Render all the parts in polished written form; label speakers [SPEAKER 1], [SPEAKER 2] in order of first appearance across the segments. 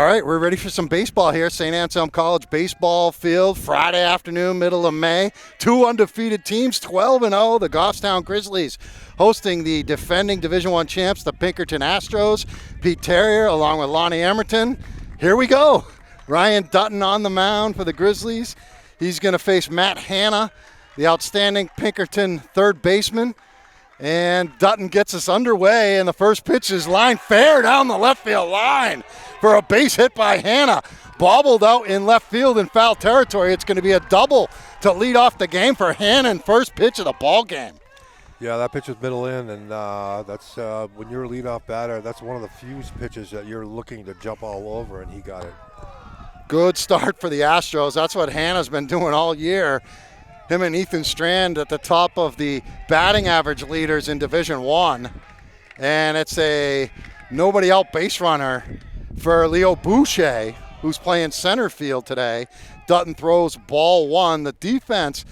[SPEAKER 1] right, we're ready for some baseball here. St. Anselm College baseball field, Friday afternoon, middle of May. Two undefeated teams, 12-0. The Goffstown Grizzlies hosting the defending Division I champs, the Pinkerton Astros. Pete Terrier along with Lonnie Emerton. Here we go. Ryan Dutton on the mound for the Grizzlies. He's going to face Matt Hanna, the outstanding Pinkerton third baseman. And Dutton gets us underway, and the first pitch is line fair down the left field line for a base hit by Hanna. Bobbled out in left field in foul territory. It's going to be a double to lead off the game for Hanna and first pitch of the ball game.
[SPEAKER 2] Yeah, that pitch is middle in, and that's when you're a leadoff batter, that's one of the few pitches that you're looking to jump all over, and he got it.
[SPEAKER 1] Good start for the Astros. That's what Hanna's been doing all year. Him and Ethan Strand at the top of the batting average leaders in Division I. And it's a nobody out base runner for Leo Boucher, who's playing center field today. Dutton throws ball one. The defense,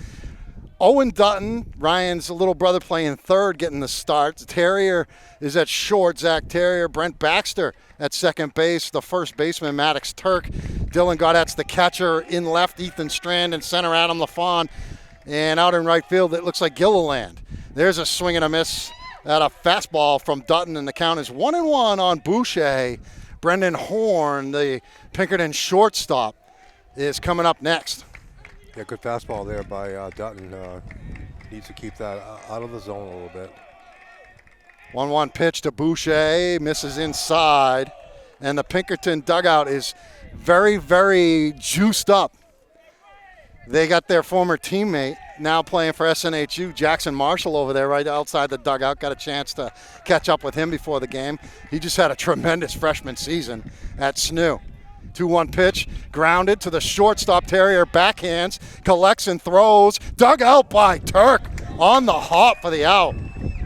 [SPEAKER 1] Owen Dutton, Ryan's little brother, playing third, getting the start. Terrier is at short. Zach Terrier, Brent Baxter at second base. The first baseman, Maddox Turk. Dylan Gaudette's the catcher. In left, Ethan Strand. In center, Adam LaFawn. And out in right field, it looks like Gilliland. There's a swing and a miss at a fastball from Dutton, and the count is 1-1 on Boucher. Brendan Horn, the Pinkerton shortstop, is coming up next.
[SPEAKER 2] Yeah, good fastball there by Dutton. Needs to keep that out of the zone a little bit.
[SPEAKER 1] 1-1 pitch to Boucher, misses inside, and the Pinkerton dugout is very, very juiced up. They got their former teammate now playing for SNHU, Jackson Marshall, over there right outside the dugout. Got a chance to catch up with him before the game. He just had a tremendous freshman season at SNU. 2-1 pitch, grounded to the shortstop. Terrier backhands, collects and throws. Dug out by Turk on the hop for the out.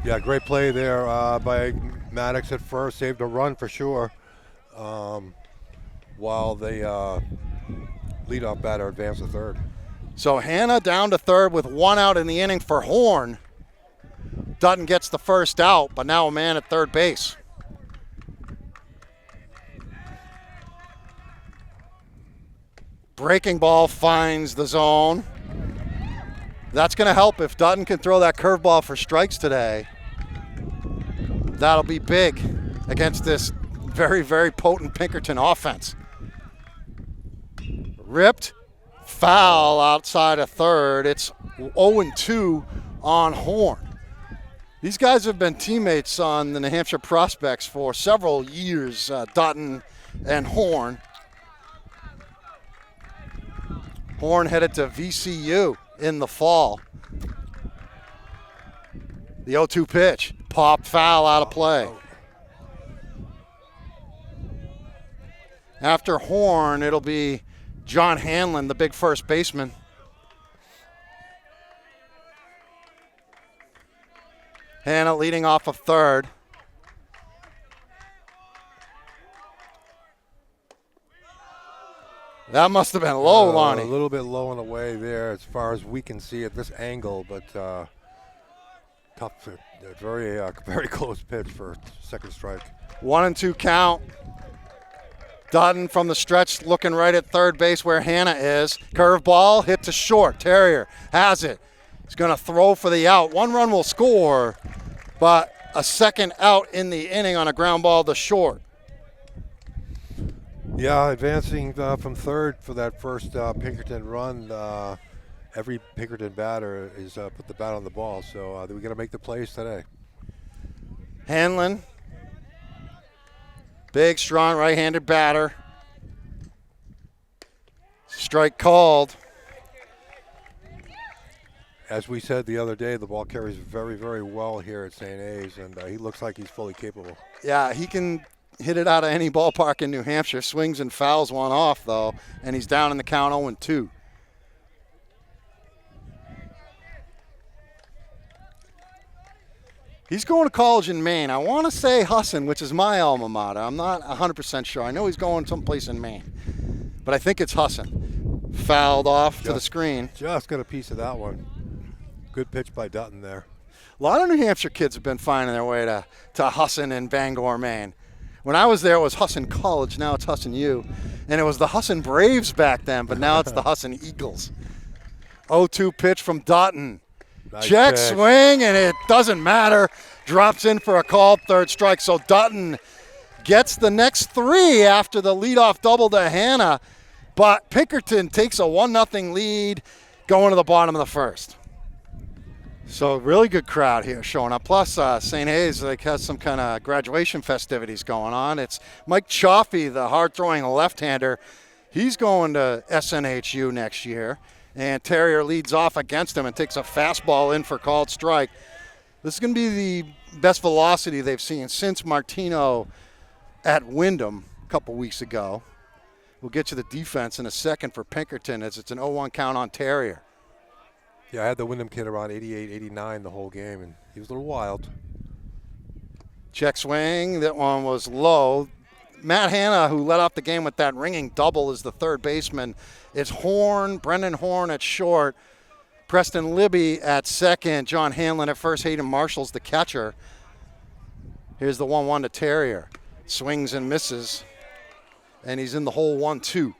[SPEAKER 2] Yeah, great play there by Maddox at first. Saved a run for sure. While the leadoff batter advanced to third.
[SPEAKER 1] So Hanna down to third with one out in the inning for Horn. Dutton gets the first out, but now a man at third base. Breaking ball finds the zone. That's going to help if Dutton can throw that curveball for strikes today. That'll be big against this very, very potent Pinkerton offense. Ripped. Foul outside of third. It's 0-2 on Horn. These guys have been teammates on the New Hampshire Prospects for several years, Dutton and Horn. Horn headed to VCU in the fall. The 0-2 pitch. Popped foul out of play. After Horn, it'll be John Hanlon, the big first baseman. Hanna leading off of third. That must have been low, Lonnie.
[SPEAKER 2] A little bit low and away there as far as we can see at this angle, but tough, very close pitch for second strike. 1-2
[SPEAKER 1] count. Dutton from the stretch looking right at third base where Hanna is. Curveball hit to short. Terrier has it. He's going to throw for the out. One run will score, but a second out in the inning on a ground ball to short.
[SPEAKER 2] Yeah, advancing from third for that first Pinkerton run. Every Pinkerton batter is put the bat on the ball, so we're going to make the plays today.
[SPEAKER 1] Hanlon. Big, strong, right-handed batter. Strike called.
[SPEAKER 2] As we said the other day, the ball carries very, very well here at St. A's, and he looks like he's fully capable.
[SPEAKER 1] Yeah, he can hit it out of any ballpark in New Hampshire. Swings and fouls one off, though, and he's down in the count 0-2. He's going to college in Maine. I want to say Husson, which is my alma mater. I'm not 100% sure. I know he's going someplace in Maine, but I think it's Husson. Fouled off to the screen.
[SPEAKER 2] Just got a piece of that one. Good pitch by Dutton there.
[SPEAKER 1] A lot of New Hampshire kids have been finding their way to Husson and Bangor, Maine. When I was there, it was Husson College. Now it's Husson U. And it was the Husson Braves back then, but now it's the Husson Eagles. 0-2 pitch from Dutton.
[SPEAKER 2] Nice
[SPEAKER 1] Check
[SPEAKER 2] pitch.
[SPEAKER 1] swing, and it doesn't matter. Drops in for a called third strike. So Dutton gets the next 3 after the leadoff double to Hannah. But Pinkerton takes a 1-0 lead going to the bottom of the first. So really good crowd here showing up. Plus, St. Hayes has some kind of graduation festivities going on. It's Mike Chaffee, the hard-throwing left-hander. He's going to SNHU next year. And Terrier leads off against him and takes a fastball in for called strike. This is going to be the best velocity they've seen since Martino at Wyndham a couple weeks ago. We'll get to the defense in a second for Pinkerton as it's an 0-1 count on Terrier.
[SPEAKER 2] Yeah, I had the Wyndham kid around 88, 89 the whole game, and he was a little wild.
[SPEAKER 1] Check swing. That one was low. Matt Hanna, who led off the game with that ringing double, is the third baseman. It's Horn, Brendan Horn at short, Preston Libby at second, John Hanlon at first, Hayden Marshall's the catcher. Here's the 1-1 to Terrier. Swings and misses, and he's in the hole 1-2.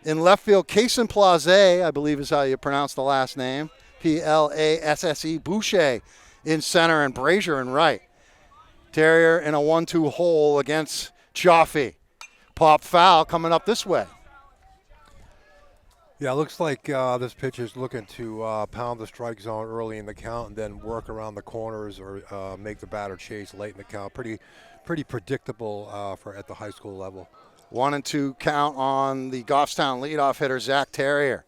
[SPEAKER 1] In left field, Kaysen Plaze, I believe is how you pronounce the last name, Plasse, Boucher in center, and Brazier in right. Terrier in a 1-2 hole against Chaffee. Pop foul coming up this way.
[SPEAKER 2] Yeah, it looks like this pitcher's looking to pound the strike zone early in the count and then work around the corners or make the batter chase late in the count. Pretty predictable for at the high school level.
[SPEAKER 1] 1-2 count on the Goffstown leadoff hitter, Zach Terrier.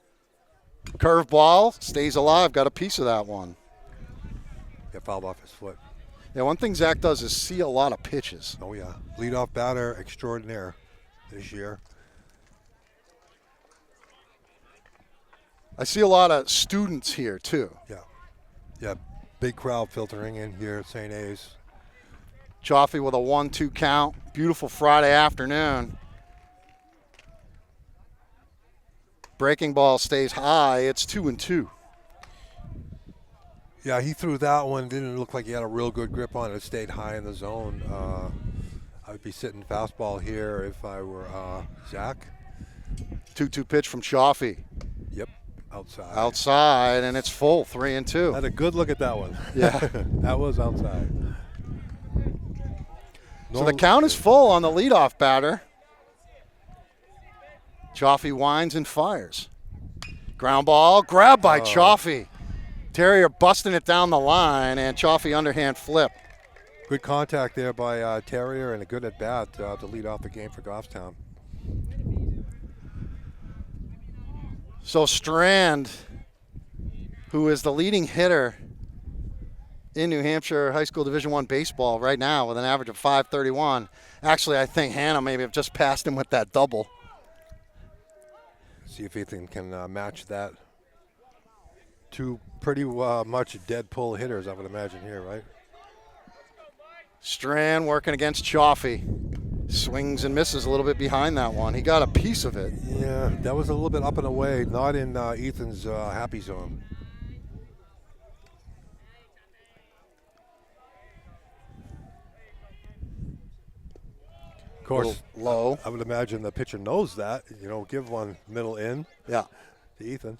[SPEAKER 1] Curveball, stays alive, got a piece of that one.
[SPEAKER 2] It fouled off his foot.
[SPEAKER 1] Yeah, one thing Zach does is see a lot of pitches.
[SPEAKER 2] Oh, yeah. Leadoff batter extraordinaire this year.
[SPEAKER 1] I see a lot of students here, too.
[SPEAKER 2] Yeah, big crowd filtering in here at St. A's.
[SPEAKER 1] Chaffee with a 1-2 count. Beautiful Friday afternoon. Breaking ball stays high. It's 2-2.
[SPEAKER 2] Yeah, he threw that one. Didn't look like he had a real good grip on it. It stayed high in the zone. I would be sitting fastball here if I were Zach.
[SPEAKER 1] 2-2 pitch from Chaffee.
[SPEAKER 2] Yep, outside.
[SPEAKER 1] Outside, and it's full, 3-2.
[SPEAKER 2] Had a good look at that one.
[SPEAKER 1] Yeah.
[SPEAKER 2] That was outside.
[SPEAKER 1] So the count is full on the leadoff batter. Chaffee winds and fires. Ground ball, grabbed by Chaffee. Terrier busting it down the line, and Chaffee underhand flip.
[SPEAKER 2] Good contact there by Terrier and a good at bat to lead off the game for Goffstown.
[SPEAKER 1] So Strand, who is the leading hitter in New Hampshire High School Division I baseball right now with an average of .531. Actually, I think Hannah maybe have just passed him with that double.
[SPEAKER 2] See if Ethan can match that. Two pretty much dead pull hitters, I would imagine here, right?
[SPEAKER 1] Strand working against Chaffee. Swings and misses a little bit behind that one. He got a piece of it.
[SPEAKER 2] Yeah, that was a little bit up and away, not in Ethan's happy zone. Of course,
[SPEAKER 1] low.
[SPEAKER 2] I would imagine the pitcher knows that. You know, give one middle in.
[SPEAKER 1] Yeah.
[SPEAKER 2] To Ethan.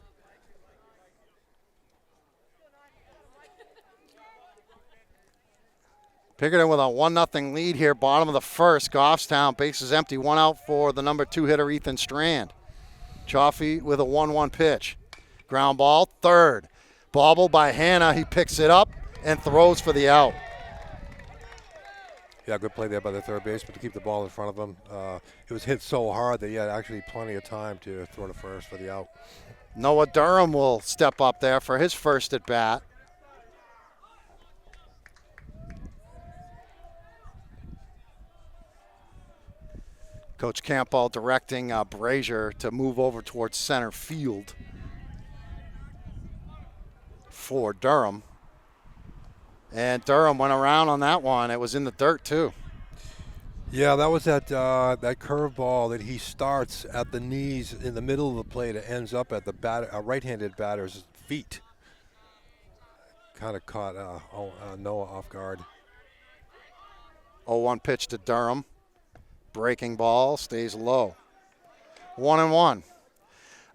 [SPEAKER 1] Pinkerton with a 1-0 lead here, bottom of the first. Goffstown, bases empty, 1 out for the number 2 hitter, Ethan Strand. Chaffee with a 1-1 pitch. Ground ball, third. Bobbled by Hannah. He picks it up and throws for the out.
[SPEAKER 2] Yeah, good play there by the third baseman to keep the ball in front of him. It was hit so hard that he had actually plenty of time to throw to first for the out.
[SPEAKER 1] Noah Durham will step up there for his first at bat. Coach Campbell directing Brazier to move over towards center field for Durham. And Durham went around on that one. It was in the dirt, too.
[SPEAKER 2] Yeah, that was that curveball that he starts at the knees in the middle of the plate. It ends up at the right-handed batter's feet. Kind of caught Noah off guard.
[SPEAKER 1] 0-1 pitch to Durham. Breaking ball stays low. 1-1.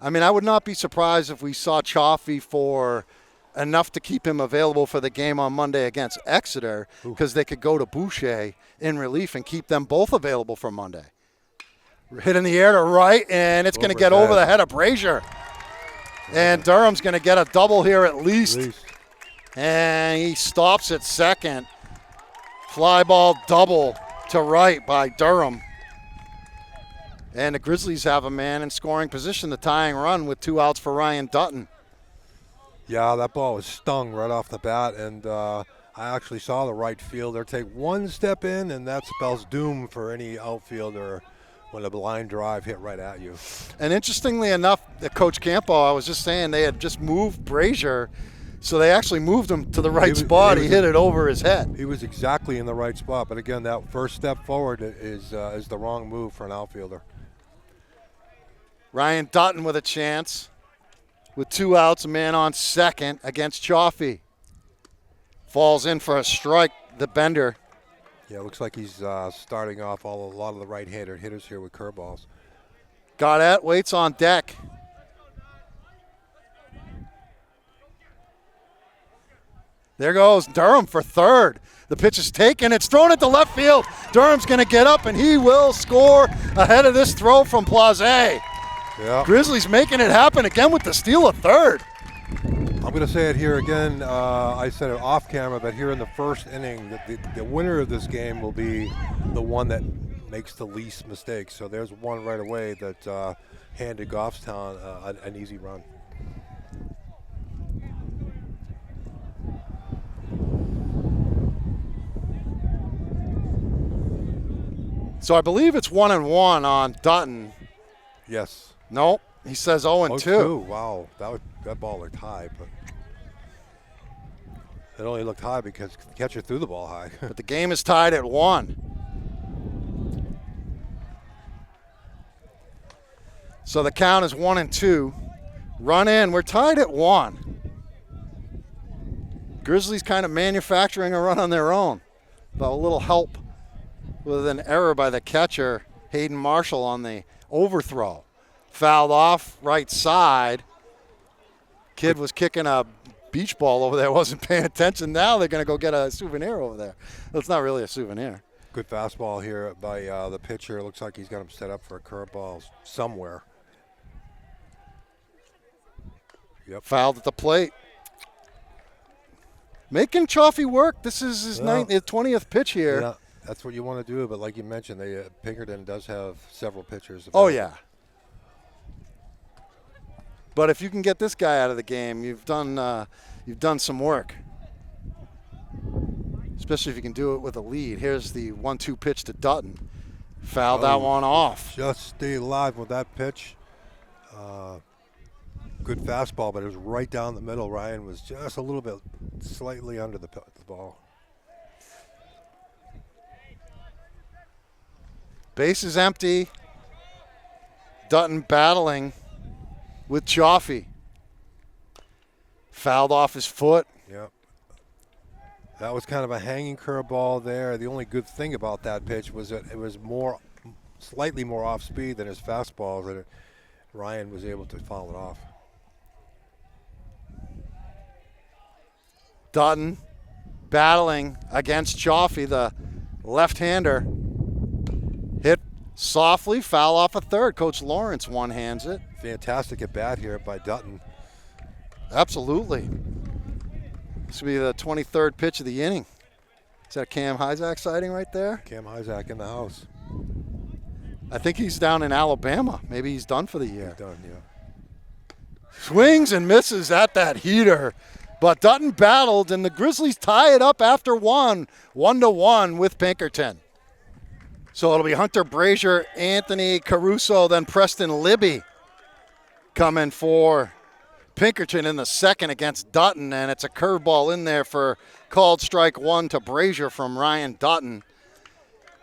[SPEAKER 1] I mean, I would not be surprised if we saw Chaffee for enough to keep him available for the game on Monday against Exeter, because they could go to Boucher in relief and keep them both available for Monday. Hit in the air to right, and it's going to get over the head of Brazier. And Durham's going to get a double here at least. And he stops at second. Fly ball double to right by Durham. And the Grizzlies have a man in scoring position, the tying run with 2 outs for Ryan Dutton.
[SPEAKER 2] Yeah, that ball was stung right off the bat, and I actually saw the right fielder take one step in, and that spells doom for any outfielder when a blind drive hit right at you.
[SPEAKER 1] And interestingly enough, Coach Campo, I was just saying, they had just moved Brazier, so they actually moved him to the right spot. He hit it over his head.
[SPEAKER 2] He was exactly in the right spot, but again, that first step forward is the wrong move for an outfielder.
[SPEAKER 1] Ryan Dutton with a chance. With 2 outs, a man on second against Chaffee. Falls in for a strike, the bender.
[SPEAKER 2] Yeah, it looks like he's starting off a lot of the right-handed hitters here with curveballs.
[SPEAKER 1] Gaudette waits on deck. There goes Durham for third. The pitch is taken. It's thrown into left field. Durham's going to get up, and he will score ahead of this throw from Plaze.
[SPEAKER 2] Yeah.
[SPEAKER 1] Grizzlies making it happen again with the steal of third.
[SPEAKER 2] I'm going to say it here again. I said it off camera, but here in the first inning, the winner of this game will be the one that makes the least mistakes. So there's one right away that handed Goffstown an easy run.
[SPEAKER 1] So I believe it's 1-1 on Dutton.
[SPEAKER 2] Yes.
[SPEAKER 1] Nope. He says 0-2.
[SPEAKER 2] 0-2. Wow, that ball looked high, but it only looked high because the catcher threw the ball high.
[SPEAKER 1] But the game is tied at 1. So the count is 1-2. Run in. We're tied at 1. Grizzlies kind of manufacturing a run on their own. But a little help with an error by the catcher, Hayden Marshall, on the overthrow. Fouled off right side. Kid was kicking a beach ball over there, wasn't paying attention. Now they're going to go get a souvenir over there. It's not really a souvenir.
[SPEAKER 2] Good fastball here by the pitcher. Looks like he's got him set up for a curveball somewhere. Yep.
[SPEAKER 1] Fouled at the plate. Making Chaffee work. This is his 20th pitch here.
[SPEAKER 2] Yeah, that's what you want to do. But like you mentioned, Pinkerton does have several pitchers available.
[SPEAKER 1] Oh, yeah. But if you can get this guy out of the game, you've done some work. Especially if you can do it with a lead. Here's the 1-2 pitch to Dutton. Fouled that one off.
[SPEAKER 2] Just stay alive with that pitch. Good fastball, but it was right down the middle. Ryan was just a little bit slightly under the ball.
[SPEAKER 1] Base is empty. Dutton battling with Chaffee. Fouled off his foot.
[SPEAKER 2] Yep. That was kind of a hanging curveball there. The only good thing about that pitch was that it was slightly more off speed than his fastball, that Ryan was able to foul it off.
[SPEAKER 1] Dutton battling against Chaffee, the left-hander. Hit softly, foul off a third. Coach Lawrence one-hands it.
[SPEAKER 2] Fantastic at bat here by Dutton.
[SPEAKER 1] Absolutely. This will be the 23rd pitch of the inning. Is that a Cam Hyzak sighting right there?
[SPEAKER 2] Cam Hyzak in the house.
[SPEAKER 1] I think he's down in Alabama. Maybe he's done for the year.
[SPEAKER 2] He's done, yeah.
[SPEAKER 1] Swings and misses at that heater. But Dutton battled, and the Grizzlies tie it up after 1-1 with Pinkerton. So it'll be Hunter Brazier, Anthony Caruso, then Preston Libby coming for Pinkerton in the second against Dutton, and it's a curveball in there for called strike 1 to Brazier from Ryan Dutton.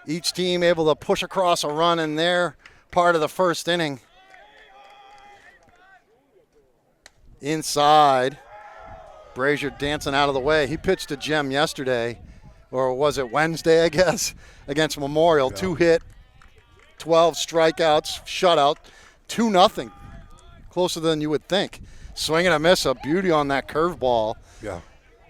[SPEAKER 1] Each team able to push across a run in their part of the first inning. Inside, Brazier dancing out of the way. He pitched a gem yesterday, or was it Wednesday, I guess, against Memorial. Yeah. 2-hit 12 strikeouts, shutout, 2-0. Closer than you would think. Swing and a miss, a beauty on that curveball.
[SPEAKER 2] Yeah.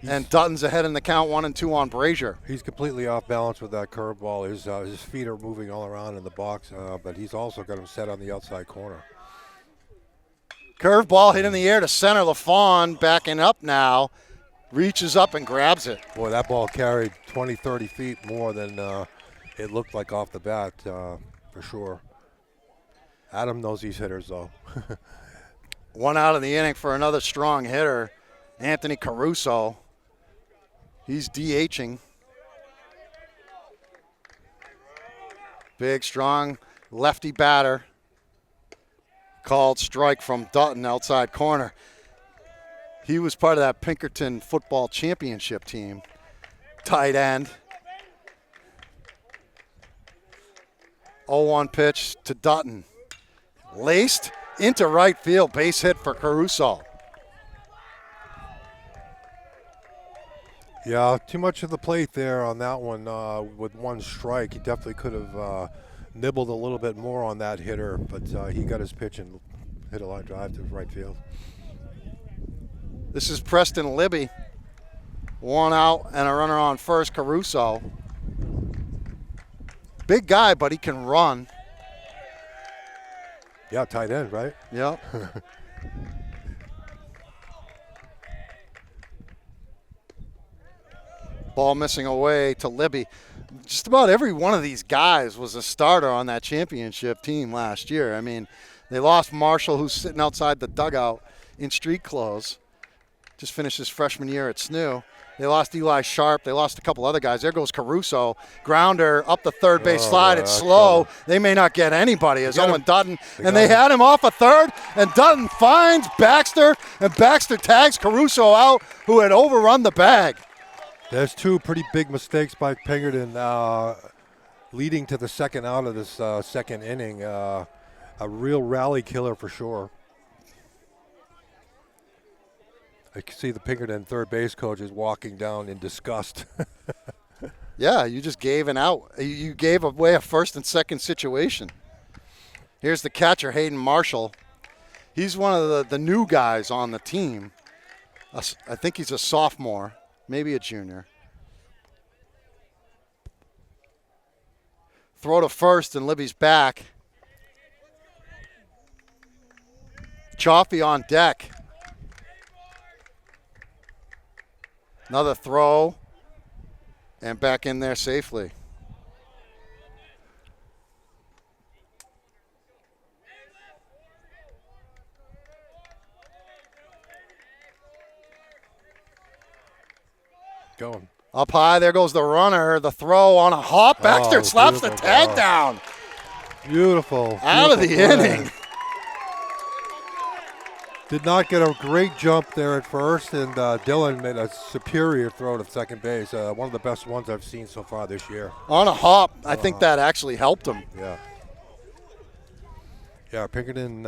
[SPEAKER 1] And Dutton's ahead in the count, 1-2 on Brazier.
[SPEAKER 2] He's completely off balance with that curveball. His feet are moving all around in the box, but he's also got him set on the outside corner.
[SPEAKER 1] Curveball hit in the air to center. LaFawn backing up now. Reaches up and grabs it.
[SPEAKER 2] Boy, that ball carried 20, 30 feet more than it looked like off the bat, for sure. Adam knows these hitters, though.
[SPEAKER 1] 1 out of the inning for another strong hitter, Anthony Caruso. He's DHing. Big, strong lefty batter. Called strike from Dutton, outside corner. He was part of that Pinkerton football championship team. Tight end. 0-1 pitch to Dutton. Laced into right field, base hit for Caruso.
[SPEAKER 2] Yeah, too much of the plate there on that one with one strike. He definitely could have nibbled a little bit more on that hitter, but he got his pitch and hit a line drive to right field.
[SPEAKER 1] This is Preston Libby. 1 out and a runner on first, Caruso. Big guy, but he can run.
[SPEAKER 2] Yeah, tight end, right?
[SPEAKER 1] Yep. Ball missing away to Libby. Just about every one of these guys was a starter on that championship team last year. I mean, they lost Marshall, who's sitting outside the dugout in street clothes. Just finished his freshman year at SNU. They lost Eli Sharp. They lost a couple other guys. There goes Caruso. Grounder up the third base slide. It's slow. They may not get anybody as Owen Dutton. And they had him off a third. And Dutton finds Baxter. And Baxter tags Caruso out, who had overrun the bag.
[SPEAKER 2] There's two pretty big mistakes by Pinkerton leading to the second out of this second inning. A real rally killer for sure. I can see the Pinkerton third base coach is walking down in disgust.
[SPEAKER 1] Yeah, you just gave an out. You gave away a first and second situation. Here's the catcher, Hayden Marshall. He's one of the new guys on the team. I think he's a sophomore, maybe a junior. Throw to first, and Libby's back. Chaffee on deck. Another throw, and back in there safely.
[SPEAKER 2] Going.
[SPEAKER 1] Up high, there goes the runner. The throw on a hop. Baxter slaps the tag down.
[SPEAKER 2] Beautiful.
[SPEAKER 1] Out of the inning.
[SPEAKER 2] Did not get a great jump there at first, and Dylan made a superior throw to second base. One of the best ones I've seen so far this year.
[SPEAKER 1] On a hop. I think that actually helped him.
[SPEAKER 2] Yeah. Yeah, Pinkerton,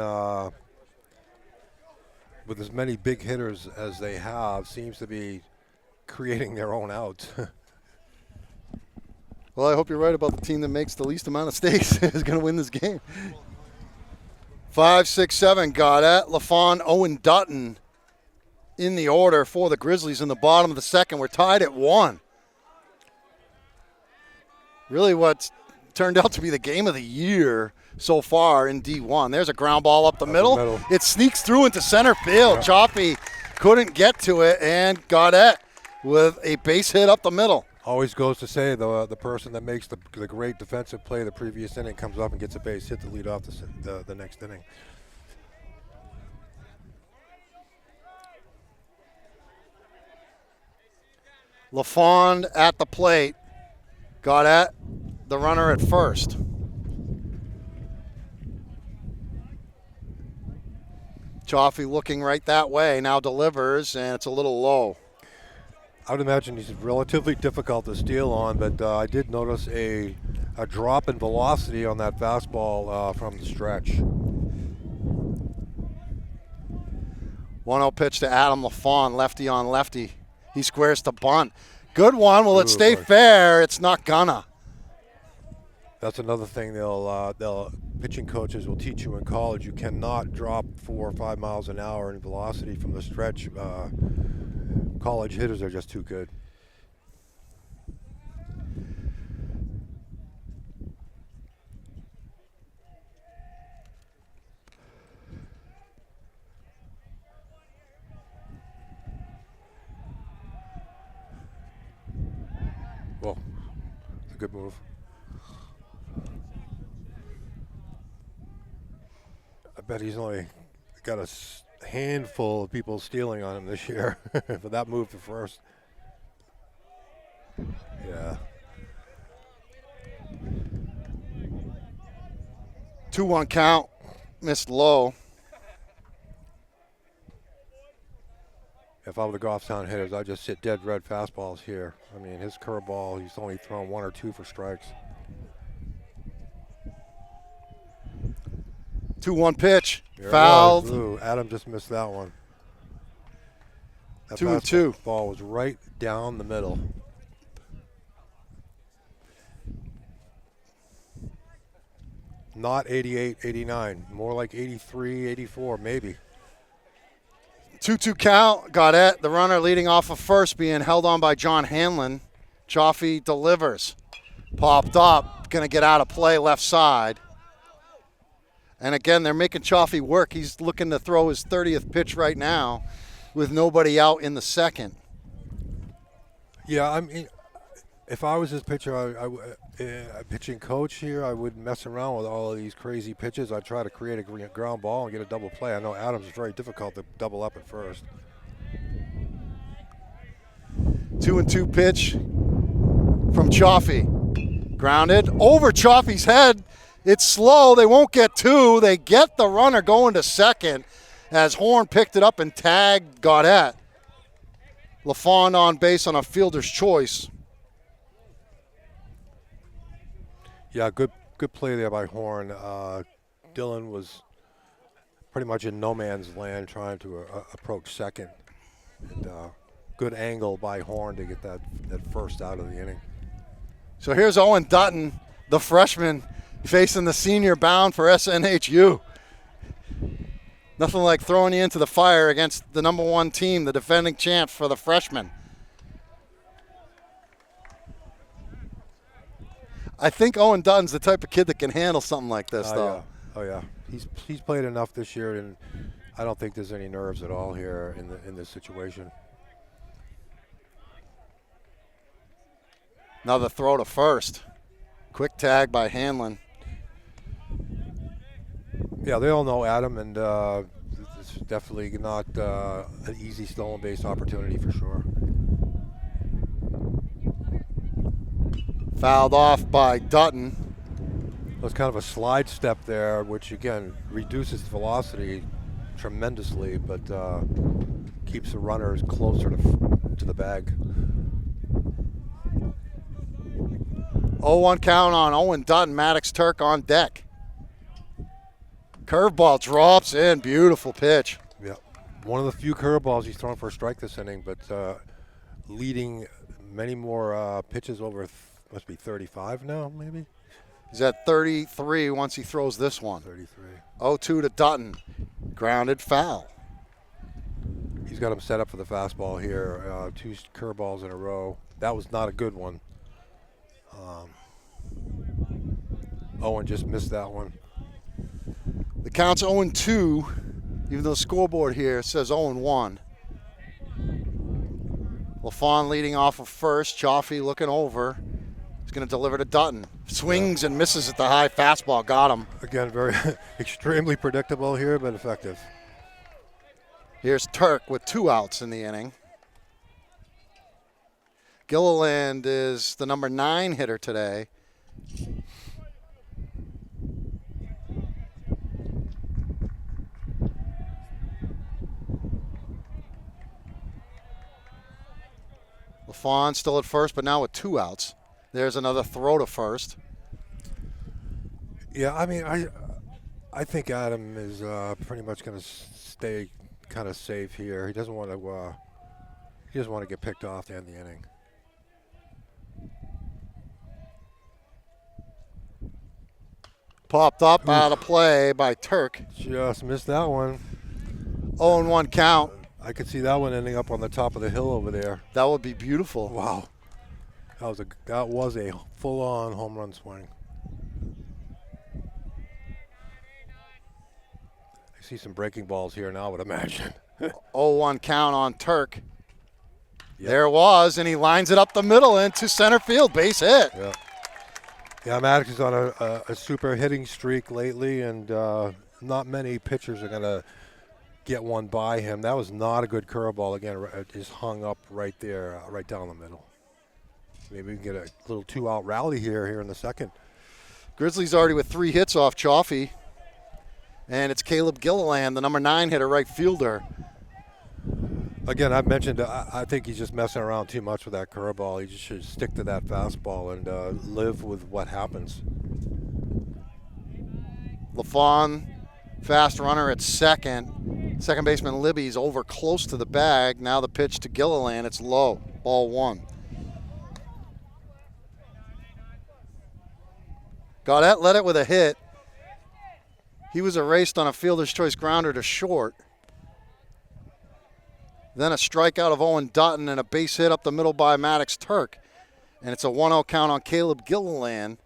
[SPEAKER 2] with as many big hitters as they have, seems to be creating their own outs.
[SPEAKER 1] Well, I hope you're right about the team that makes the least amount of stakes is going to win this game. 5, 6, 7, Gaudette, LaFawn, Owen Dutton in the order for the Grizzlies in the bottom of the second. We're tied at 1. Really what turned out to be the game of the year so far in D1. There's a ground ball up the middle. It sneaks through into center field. Yeah. Chaffee couldn't get to it, and Gaudette with a base hit up the middle.
[SPEAKER 2] Always goes to say the person that makes the great defensive play the previous inning comes up and gets a base hit to lead off the next inning.
[SPEAKER 1] LaFawn at the plate. Got at the runner at first. Chaffee looking right that way, now delivers, and it's a little low.
[SPEAKER 2] I would imagine he's relatively difficult to steal on, but I did notice a drop in velocity on that fastball from the stretch.
[SPEAKER 1] 1-0 pitch to Adam LaFawn, lefty on lefty. He squares to bunt. Good one. Will it stay fair? It's not gonna.
[SPEAKER 2] That's another thing they'll pitching coaches will teach you in college. You cannot drop 4 or 5 miles an hour in velocity from the stretch. College hitters are just too good. Well, it's a good move. I bet he's only got a handful of people stealing on him this year for that move to first. Yeah.
[SPEAKER 1] 2-1 count, missed low.
[SPEAKER 2] If I were the Goffstown hitters, I'd just sit dead red fastballs here. I mean, his curveball, he's only thrown 1 or 2 for strikes.
[SPEAKER 1] 2-1 pitch,
[SPEAKER 2] There
[SPEAKER 1] fouled.
[SPEAKER 2] Ooh, Adam just missed that one. That
[SPEAKER 1] 2-2.
[SPEAKER 2] Ball was right down the middle. Not 88, 89, more like 83, 84, maybe.
[SPEAKER 1] 2-2 count, Gaudette, the runner leading off of first, being held on by John Hanlon. Chaffee delivers. Popped up, going to get out of play left side. And again, they're making Chaffee work. He's looking to throw his 30th pitch right now with nobody out in the second.
[SPEAKER 2] Yeah, I mean, if I was his pitcher, pitching coach here, I wouldn't mess around with all of these crazy pitches. I'd try to create a ground ball and get a double play. I know Adams is very difficult to double up at first.
[SPEAKER 1] 2-2 pitch from Chaffee. Grounded over Chaffee's head. It's slow. They won't get 2. They get the runner going to second as Horn picked it up and tagged Gaudette. LaFond on base on a fielder's choice.
[SPEAKER 2] Yeah, good play there by Horn. Dylan was pretty much in no man's land trying to approach second. And good angle by Horn to get that first out of the inning.
[SPEAKER 1] So here's Owen Dutton, the freshman, facing the senior bound for SNHU. Nothing like throwing you into the fire against the number 1 team, the defending champs for the freshmen. I think Owen Dutton's the type of kid that can handle something like this, though.
[SPEAKER 2] Yeah. Oh yeah, he's played enough this year, and I don't think there's any nerves at all here in this situation.
[SPEAKER 1] Another throw to first. Quick tag by Hanlon.
[SPEAKER 2] Yeah, they all know Adam, and it's definitely not an easy stolen base opportunity for sure.
[SPEAKER 1] Fouled off by Dutton.
[SPEAKER 2] It was kind of a slide step there, which again reduces velocity tremendously, but keeps the runners closer to the bag.
[SPEAKER 1] 0-1 count on Owen Dutton. Maddox Turk on deck. Curveball drops in. Beautiful pitch.
[SPEAKER 2] Yeah, one of the few curveballs he's thrown for a strike this inning, but leading many more pitches over. Must be 35 now, maybe.
[SPEAKER 1] He's at 33 once he throws this one.
[SPEAKER 2] 33.
[SPEAKER 1] 0-2 to Dutton. Grounded foul.
[SPEAKER 2] He's got him set up for the fastball here. 2 curveballs in a row. That was not a good one. Owen just missed that one.
[SPEAKER 1] The count's 0-2, even though the scoreboard here says 0-1. LaFond leading off of first. Chaffee looking over. He's going to deliver to Dutton. Swings and misses at the high fastball. Got him.
[SPEAKER 2] Again, very extremely predictable here, but effective.
[SPEAKER 1] Here's Turk with 2 outs in the inning. Gilliland is the number 9 hitter today. LaFond still at first, but now with 2 outs. There's another throw to first.
[SPEAKER 2] Yeah, I mean, I think Adam is pretty much going to stay kind of safe here. He doesn't want to get picked off to end the inning.
[SPEAKER 1] Popped up out of play by Turk.
[SPEAKER 2] Just missed that one.
[SPEAKER 1] 0-1 count.
[SPEAKER 2] I could see that one ending up on the top of the hill over there.
[SPEAKER 1] That would be beautiful.
[SPEAKER 2] Wow. That was a full-on home run swing. I see some breaking balls here now, I would imagine.
[SPEAKER 1] 0-1 count on Turk. Yep. There it was, and he lines it up the middle into center field. Base hit.
[SPEAKER 2] Yeah. Yeah, Maddox is on a super hitting streak lately, and not many pitchers are going to get one by him. That was not a good curveball. Again, it just hung up right there, right down the middle. Maybe we can get a little 2-out rally here in the second.
[SPEAKER 1] Grizzlies already with 3 hits off Chaffee. And it's Caleb Gilliland, the number 9 hitter, right fielder.
[SPEAKER 2] Again, I've mentioned I think he's just messing around too much with that curveball. He just should stick to that fastball and live with what happens.
[SPEAKER 1] LaFawn, fast runner at second. Second baseman Libby's over close to the bag. Now the pitch to Gilliland. It's low. Ball 1. Gaudette led it with a hit. He was erased on a fielder's choice grounder to short. Then a strikeout of Owen Dutton and a base hit up the middle by Maddox Turk. And it's a 1-0 count on Caleb Gilliland.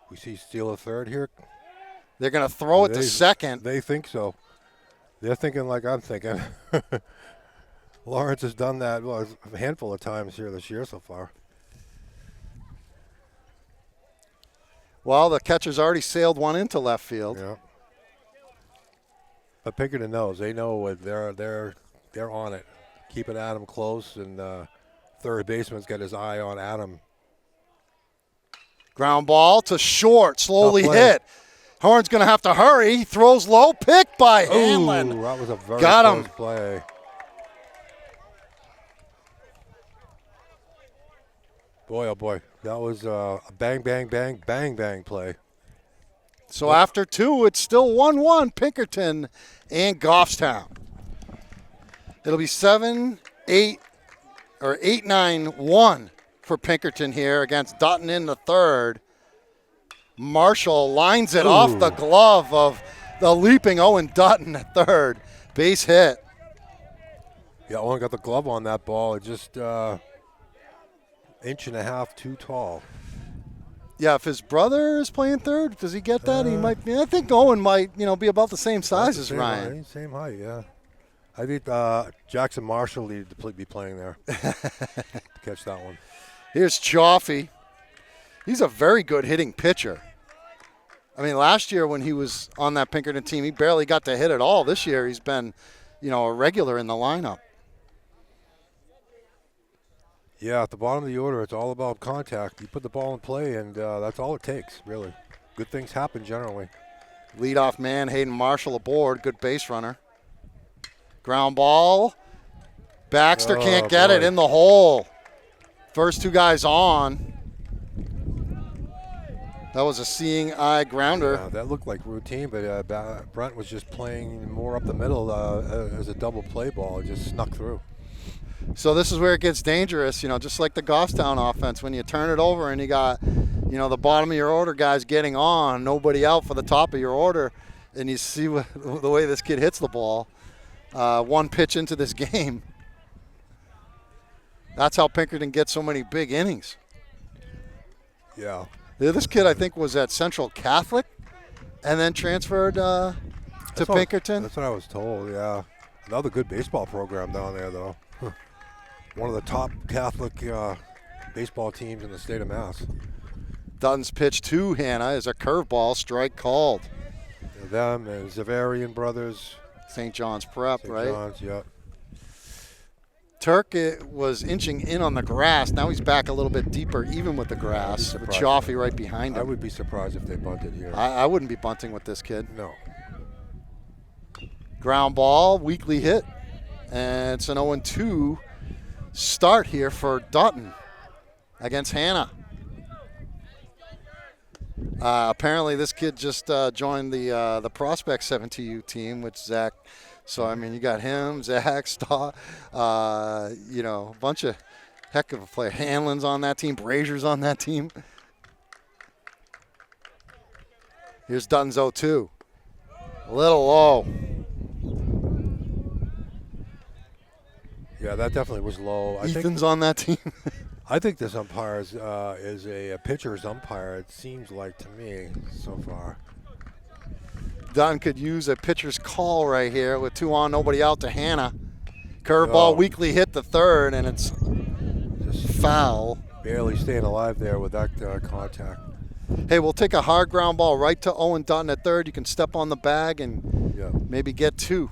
[SPEAKER 2] We see steal a third here.
[SPEAKER 1] They're going to throw it to second.
[SPEAKER 2] They think so. They're thinking like I'm thinking. Lawrence has done that a handful of times here this year so far.
[SPEAKER 1] Well, the catcher's already sailed one into left field.
[SPEAKER 2] Yeah. But Pinkerton knows. They know they're on it. Keeping Adam close, and third baseman's got his eye on Adam.
[SPEAKER 1] Ground ball to short, slowly hit. Horn's going to have to hurry. He throws low, pick by Hanlon.
[SPEAKER 2] Ooh, that was a very
[SPEAKER 1] close
[SPEAKER 2] play. Boy, oh boy, that was a bang, bang, bang, bang, bang play.
[SPEAKER 1] So after 2, it's still 1-1, Pinkerton and Goffstown. It'll be 8-9-1 for Pinkerton here against Dutton in the third. Marshall lines it off the glove of the leaping Owen Dutton at third. Base hit.
[SPEAKER 2] Yeah, Owen got the glove on that ball. It just inch and a half too tall.
[SPEAKER 1] Yeah, if his brother is playing third, does he get that? He might. I think Owen might, be about the same size as Ryan.
[SPEAKER 2] Same height, yeah. I think Jackson Marshall needed to be playing there. Catch that one.
[SPEAKER 1] Here's Chaffee. He's a very good hitting pitcher. I mean, last year when he was on that Pinkerton team, he barely got to hit at all. This year he's been, a regular in the lineup.
[SPEAKER 2] Yeah, at the bottom of the order, it's all about contact. You put the ball in play, and that's all it takes, really. Good things happen generally.
[SPEAKER 1] Leadoff man, Hayden Marshall aboard. Good base runner. Ground ball. Baxter can't get it in the hole. First 2 guys on. That was a seeing eye grounder.
[SPEAKER 2] Yeah, that looked like routine, but Brent was just playing more up the middle as a double play ball. It just snuck through.
[SPEAKER 1] So this is where it gets dangerous, just like the Goffstown offense. When you turn it over and you got, the bottom of your order guys getting on, nobody out for the top of your order, and you see the way this kid hits the ball. 1 pitch into this game. That's how Pinkerton gets so many big innings.
[SPEAKER 2] Yeah.
[SPEAKER 1] This kid, I think, was at Central Catholic and then transferred to Pinkerton.
[SPEAKER 2] That's what I was told, yeah. Another good baseball program down there, though. One of the top Catholic baseball teams in the state of Mass.
[SPEAKER 1] Dutton's pitch to Hannah is a curveball, strike called.
[SPEAKER 2] Them and Zavarian brothers.
[SPEAKER 1] St. John's Prep,
[SPEAKER 2] St.
[SPEAKER 1] right?
[SPEAKER 2] John's, yeah.
[SPEAKER 1] Turk was inching in on the grass. Now he's back a little bit deeper, even with the grass. With Chaffee right behind him.
[SPEAKER 2] I would be surprised if they bunted here.
[SPEAKER 1] I wouldn't be bunting with this kid.
[SPEAKER 2] No.
[SPEAKER 1] Ground ball, weakly hit. And it's an 0-2 start here for Dutton against Hannah. Apparently this kid just joined the Prospect 17U team with Zach. So, I mean, you got him, Zach, Staw, a bunch of heck of a player. Hanlon's on that team. Brazier's on that team. Here's Dutton's 0-2. A little low.
[SPEAKER 2] Yeah, that definitely was low.
[SPEAKER 1] Ethan's on that team.
[SPEAKER 2] I think this umpire is a pitcher's umpire, it seems like to me so far.
[SPEAKER 1] Dutton could use a pitcher's call right here with 2 on, nobody out to Hannah. Curveball weakly hit the third, and it's just foul.
[SPEAKER 2] Barely staying alive there with that contact.
[SPEAKER 1] Hey, we'll take a hard ground ball right to Owen Dutton at third. You can step on the bag and maybe get 2.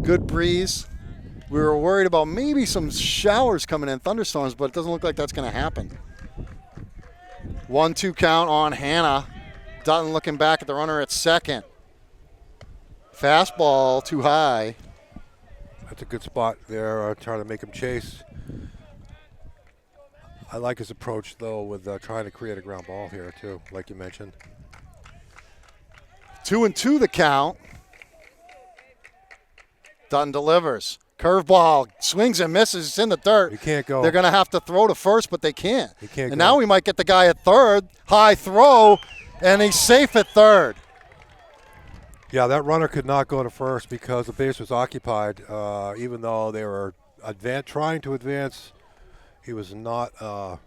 [SPEAKER 1] Good breeze. We were worried about maybe some showers coming in, thunderstorms, but it doesn't look like that's going to happen. 1-2 count on Hannah. Dutton looking back at the runner at second. Fastball too high.
[SPEAKER 2] That's a good spot there, trying to make him chase. I like his approach, though, with trying to create a ground ball here, too, like you mentioned.
[SPEAKER 1] 2-2 the count. Dutton delivers. Curveball, swings and misses. It's in the dirt.
[SPEAKER 2] You can't go.
[SPEAKER 1] They're going to have to throw to first, but they can't.
[SPEAKER 2] You can't
[SPEAKER 1] and
[SPEAKER 2] go.
[SPEAKER 1] now we might get the guy at third. High throw, and he's safe at third.
[SPEAKER 2] Yeah, that runner could not go to first because the base was occupied. Even though they were trying to advance, he was not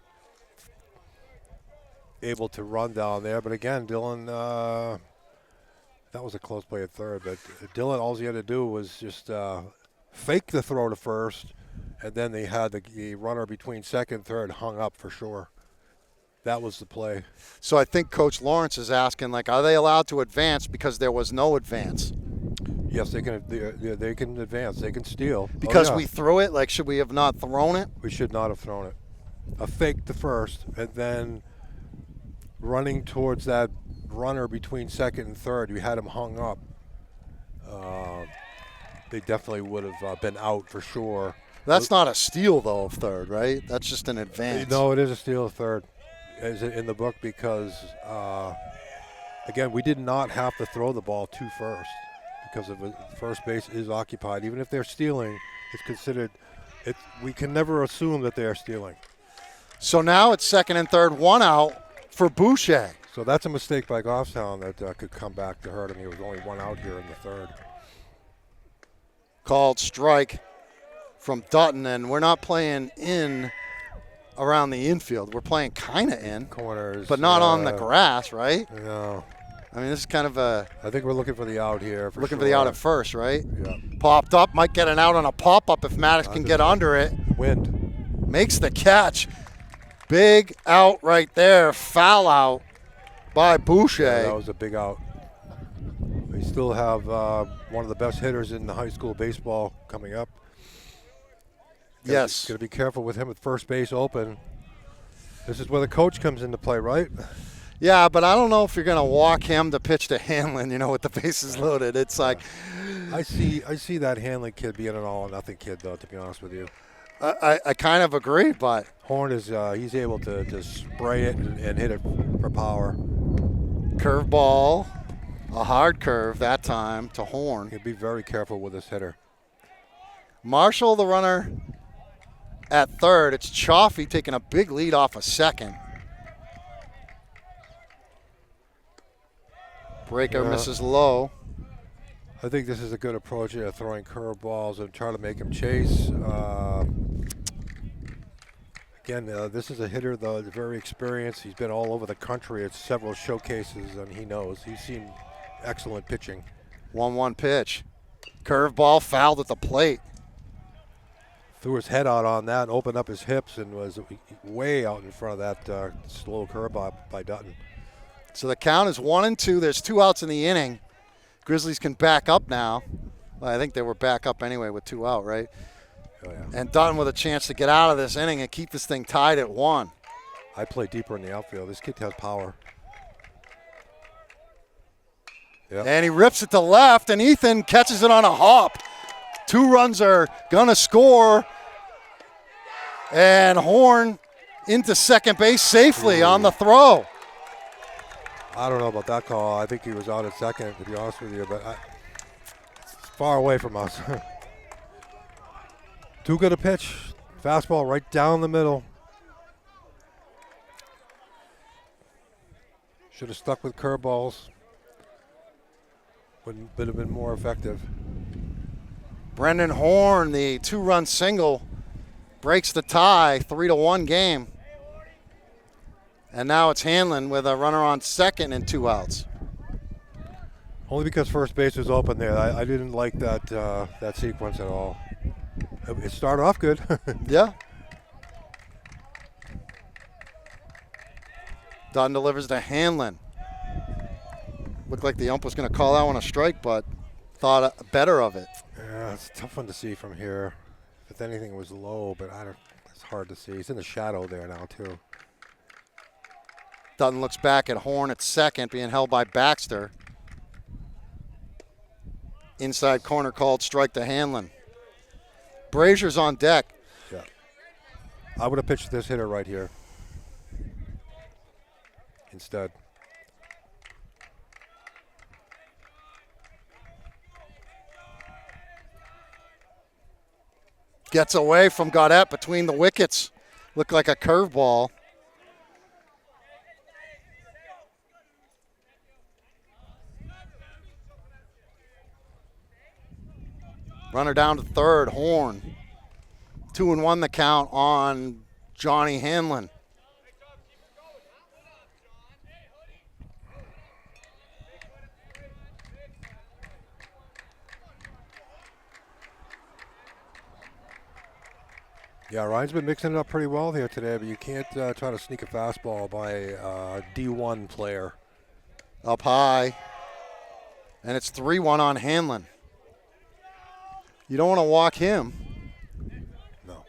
[SPEAKER 2] able to run down there. But again, Dylan, that was a close play at third. But Dylan, all he had to do was just fake the throw to first, and then they had the runner between second and third hung up for sure. That was the play.
[SPEAKER 1] So I think Coach Lawrence is asking, like, are they allowed to advance because there was no advance?
[SPEAKER 2] Yes, they can. They can advance. They can steal.
[SPEAKER 1] Because we threw it? Like, should we have not thrown it?
[SPEAKER 2] We should not have thrown it. A fake the first, and then running towards that runner between second and third. You had him hung up. They definitely would have been out for sure.
[SPEAKER 1] That's not a steal, though, of third, right? That's just an advance.
[SPEAKER 2] No, it is a steal of third in the book because, again, we did not have to throw the ball to first because of first base is occupied. Even if they're stealing, it's considered – we can never assume that they are stealing.
[SPEAKER 1] So now it's second and third, 1 out for Boucher.
[SPEAKER 2] So that's a mistake by Goffstown that could come back to hurt him. He was only 1 out here in the third.
[SPEAKER 1] Called strike from Dutton, and we're not playing in around the infield. We're playing kind of in.
[SPEAKER 2] Corners.
[SPEAKER 1] But not on the grass, right?
[SPEAKER 2] No.
[SPEAKER 1] I mean, this is kind of a...
[SPEAKER 2] I think we're looking for the out here.
[SPEAKER 1] Looking for the out at first, right?
[SPEAKER 2] Yeah.
[SPEAKER 1] Popped up. Might get an out on a pop-up if Maddox can get under it.
[SPEAKER 2] Wind.
[SPEAKER 1] Makes the catch. Big out right there. Foul out by Boucher.
[SPEAKER 2] Yeah, that was a big out. We still have one of the best hitters in the high school baseball coming up.
[SPEAKER 1] Yes.
[SPEAKER 2] Got to be careful with him at first base open. This is where the coach comes into play, right?
[SPEAKER 1] Yeah, but I don't know if you're going to walk him to pitch to Hanlon, with the bases loaded. It's like...
[SPEAKER 2] I see that Hanlon kid being an all-or-nothing kid, though, to be honest with you.
[SPEAKER 1] I kind of agree, but...
[SPEAKER 2] Horn is he's able to spray it and hit it for power.
[SPEAKER 1] Curveball, a hard curve that time to Horn.
[SPEAKER 2] He'll be very careful with this hitter.
[SPEAKER 1] Marshall, the runner at third. It's Chaffee taking a big lead off a second. Breaker misses low.
[SPEAKER 2] I think this is a good approach here, throwing curveballs and trying to make him chase. Again, this is a hitter, though, very experienced. He's been all over the country at several showcases, and he knows. He's seen excellent pitching.
[SPEAKER 1] 1-1 pitch. Curveball fouled at the plate.
[SPEAKER 2] Threw his head out on that and opened up his hips and was way out in front of that slow curveball by Dutton.
[SPEAKER 1] So the count is 1-2. There's 2 outs in the inning. Grizzlies can back up now. Well, I think they were back up anyway with 2 out, right?
[SPEAKER 2] Oh, yeah.
[SPEAKER 1] And Dutton with a chance to get out of this inning and keep this thing tied at 1.
[SPEAKER 2] I play deeper in the outfield. This kid has power. Yep.
[SPEAKER 1] And he rips it to left, and Ethan catches it on a hop. 2 runs are going to score. And Horn into second base safely on the throw.
[SPEAKER 2] I don't know about that call. I think he was out at second, to be honest with you, but it's far away from us. Too good a pitch. Fastball right down the middle. Should have stuck with curveballs. Would have been more effective.
[SPEAKER 1] Brendan Horn, the 2-run single, breaks the tie, 3-1 game. And now it's Hanlon with a runner on second and 2 outs.
[SPEAKER 2] Only because first base was open there. I didn't like that sequence at all. It started off good.
[SPEAKER 1] Yeah. Dutton delivers to Hanlon. Looked like the ump was going to call that one a strike, but thought better of it.
[SPEAKER 2] Yeah, it's a tough one to see from here. If anything, it was low, but it's hard to see. He's in the shadow there now, too.
[SPEAKER 1] Dutton looks back at Horn at second, being held by Baxter. Inside corner called strike to Hanlon. Brazier's on deck.
[SPEAKER 2] Yeah. I would have pitched this hitter right here instead.
[SPEAKER 1] Gets away from Gaudette between the wickets. Looked like a curveball. Runner down to third, Horn. 2-1 the count on Johnny Hanlon.
[SPEAKER 2] Yeah, Ryan's been mixing it up pretty well here today, but you can't try to sneak a fastball by a D1 player.
[SPEAKER 1] Up high. And it's 3-1 on Hanlon. You don't want to walk him.
[SPEAKER 2] No.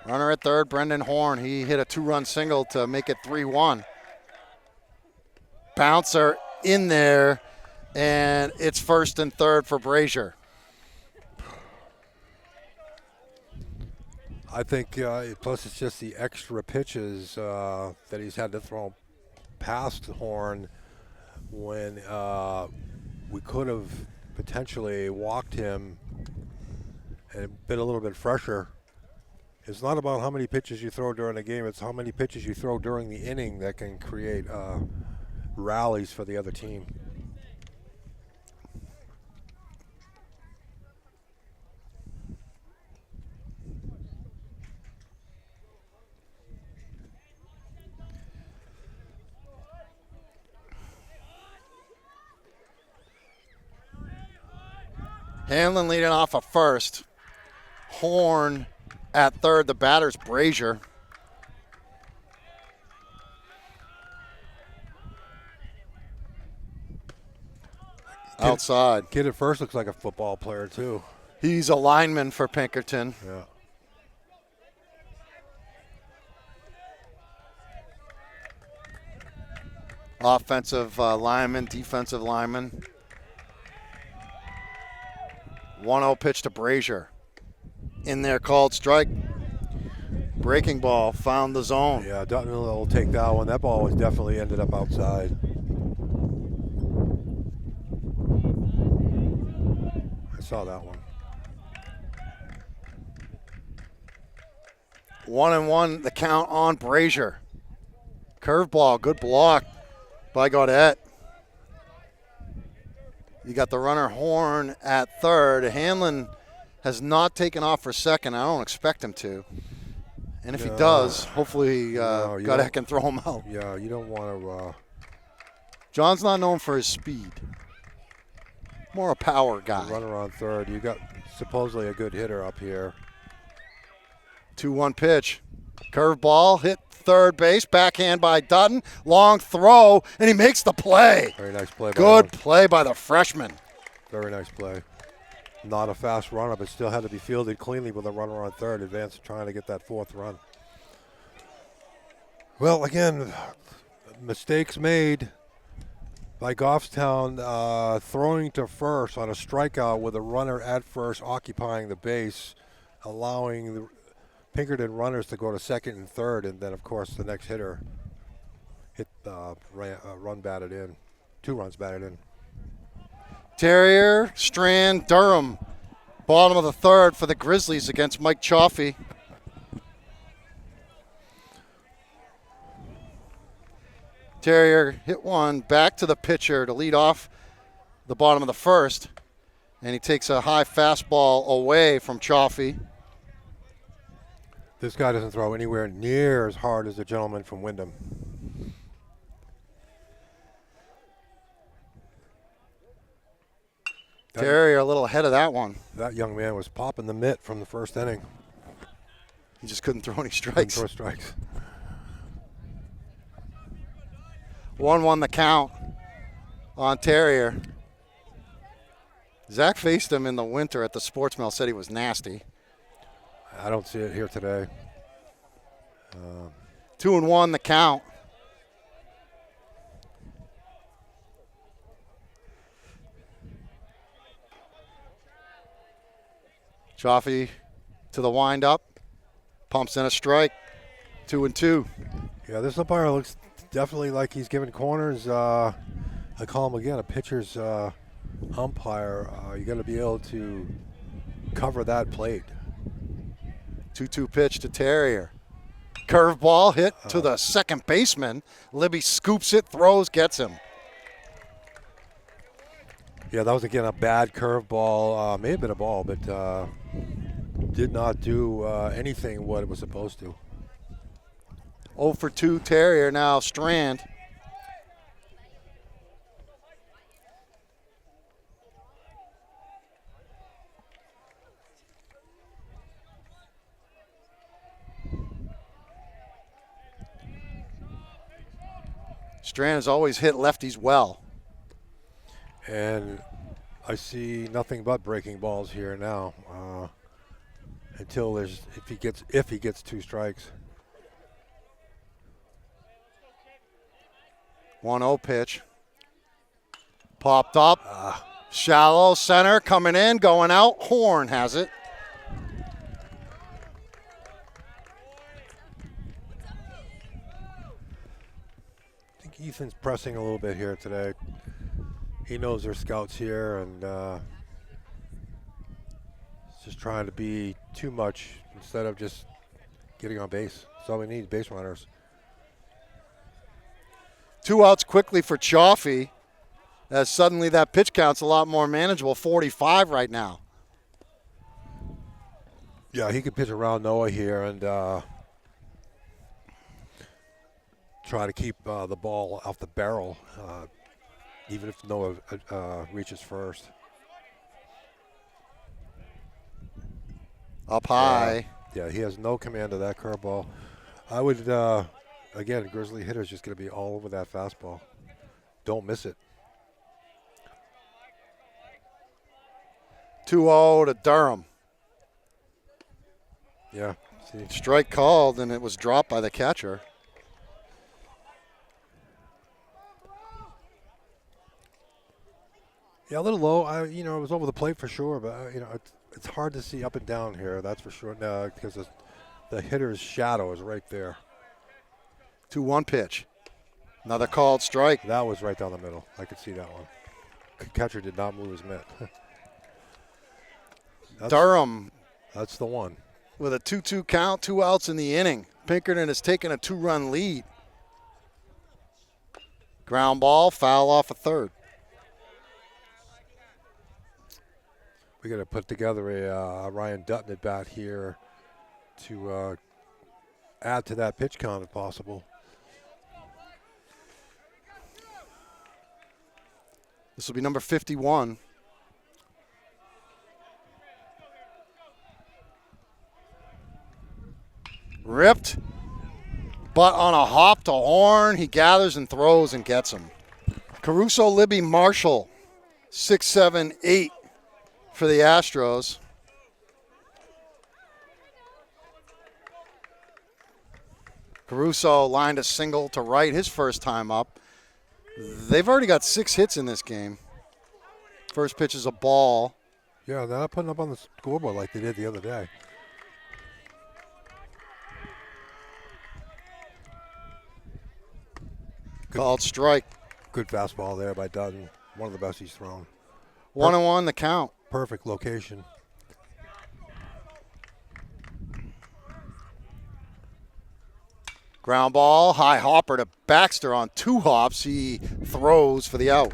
[SPEAKER 1] Runner at third, Brendan Horn. He hit a 2-run single to make it 3-1. Bouncer in there, and it's first and third for Brazier.
[SPEAKER 2] I think, plus it's just the extra pitches that he's had to throw past Horn when we could have potentially walked him and been a little bit fresher. It's not about how many pitches you throw during the game, it's how many pitches you throw during the inning that can create rallies for the other team.
[SPEAKER 1] Hanlon leading off at first. Horn at third. The batter's Brazier. Outside.
[SPEAKER 2] Kid at first looks like a football player, too.
[SPEAKER 1] He's a lineman for Pinkerton.
[SPEAKER 2] Yeah.
[SPEAKER 1] Offensive lineman, defensive lineman. 1-0 pitch to Brazier. In there called strike. Breaking ball, found the zone.
[SPEAKER 2] Yeah, Dutton will take that one. That ball was definitely ended up outside. I saw that one.
[SPEAKER 1] 1-1 the count on Brazier. Curveball, good block by Gaudette. You got the runner Horn at third. Hanlon has not taken off for second. I don't expect him to. And if he does, hopefully Gaudette can throw him out.
[SPEAKER 2] Yeah, you don't want to.
[SPEAKER 1] John's not known for his speed. More a power guy.
[SPEAKER 2] Runner on third. You got supposedly a good hitter up here.
[SPEAKER 1] 2-1 pitch. Curveball hit third base. Backhand by Dutton. Long throw, and he makes the play.
[SPEAKER 2] Very nice play.
[SPEAKER 1] Good play by the freshman.
[SPEAKER 2] Very nice play. Not a fast runner, but still had to be fielded cleanly with a runner on third. Advance trying to get that fourth run. Well, again, mistakes made by Goffstown, throwing to first on a strikeout with a runner at first occupying the base, allowing the Pinkerton runners to go to second and third, and then, of course, the next hitter hit run batted in. 2 runs batted in.
[SPEAKER 1] Terrier, Strand, Durham. Bottom of the third for the Grizzlies against Mike Chaffee. Terrier hit one back to the pitcher to lead off the bottom of the first, and he takes a high fastball away from Chaffee.
[SPEAKER 2] This guy doesn't throw anywhere near as hard as the gentleman from Wyndham.
[SPEAKER 1] Terrier a little ahead of that one.
[SPEAKER 2] That young man was popping the mitt from the first inning.
[SPEAKER 1] He just couldn't throw any
[SPEAKER 2] Couldn't
[SPEAKER 1] strikes.
[SPEAKER 2] throw strikes.
[SPEAKER 1] 1-1 the count on Terrier. Zach faced him in the winter at the Sports Mill, said he was nasty.
[SPEAKER 2] I don't see it here today.
[SPEAKER 1] 2-1 the count. Chaffee to the windup, pumps in a strike. 2-2.
[SPEAKER 2] Yeah, this umpire looks definitely like he's giving corners. I call him again a pitcher's umpire. You got to be able to cover that plate.
[SPEAKER 1] 2-2 pitch to Terrier. Curveball hit to the second baseman. Libby scoops it, throws, gets him.
[SPEAKER 2] Yeah, that was again a bad curveball. May have been a ball, but did not do anything what it was supposed to.
[SPEAKER 1] 0 for 2 Terrier now. Strand. Strand has always hit lefties well.
[SPEAKER 2] And I see nothing but breaking balls here now. Until there's if he gets 2 strikes.
[SPEAKER 1] 1-0 pitch. Popped up. Shallow center coming in, going out. Horn has it.
[SPEAKER 2] I think Ethan's pressing a little bit here today. He knows there's scouts here, and he's just trying to be too much instead of just getting on base. That's all we need, base runners.
[SPEAKER 1] 2 outs quickly for Chaffee, as suddenly that pitch count's a lot more manageable. 45 right now.
[SPEAKER 2] Yeah, he could pitch around Noah here and try to keep the ball off the barrel, even if Noah reaches first.
[SPEAKER 1] Up high.
[SPEAKER 2] Yeah, he has no command of that curveball. I would, again, Grizzly hitter's just going to be all over that fastball. Don't miss it.
[SPEAKER 1] 2-0 to Durham.
[SPEAKER 2] Yeah. See.
[SPEAKER 1] Strike called, and it was dropped by the catcher.
[SPEAKER 2] Yeah, a little low. It was over the plate for sure, but it's hard to see up and down here. That's for sure. No, because the hitter's shadow is right there.
[SPEAKER 1] 2-1 pitch. Another called strike.
[SPEAKER 2] That was right down the middle. I could see that one. The catcher did not move his mitt.
[SPEAKER 1] Durham
[SPEAKER 2] That's the one.
[SPEAKER 1] with a 2-2 count, 2 outs in the inning. Pinkerton has taken a 2-run lead. Ground ball, foul off a third.
[SPEAKER 2] We got to put together a Ryan Dutton at bat here to add to that pitch count if possible.
[SPEAKER 1] This will be number 51. Ripped, but on a hop to Horn, he gathers and throws and gets him. Caruso, Libby, Marshall, 6, 7, 8 for the Astros. Caruso lined a single to right his first time up. They've already got 6 hits in this game. First pitch is a ball.
[SPEAKER 2] Yeah, they're not putting up on the scoreboard like they did the other day.
[SPEAKER 1] Called strike.
[SPEAKER 2] Good fastball there by Dutton. One of the best he's thrown.
[SPEAKER 1] 1-1 the count.
[SPEAKER 2] Perfect location.
[SPEAKER 1] Ground ball, high hopper to Baxter on 2 hops. He throws for the out.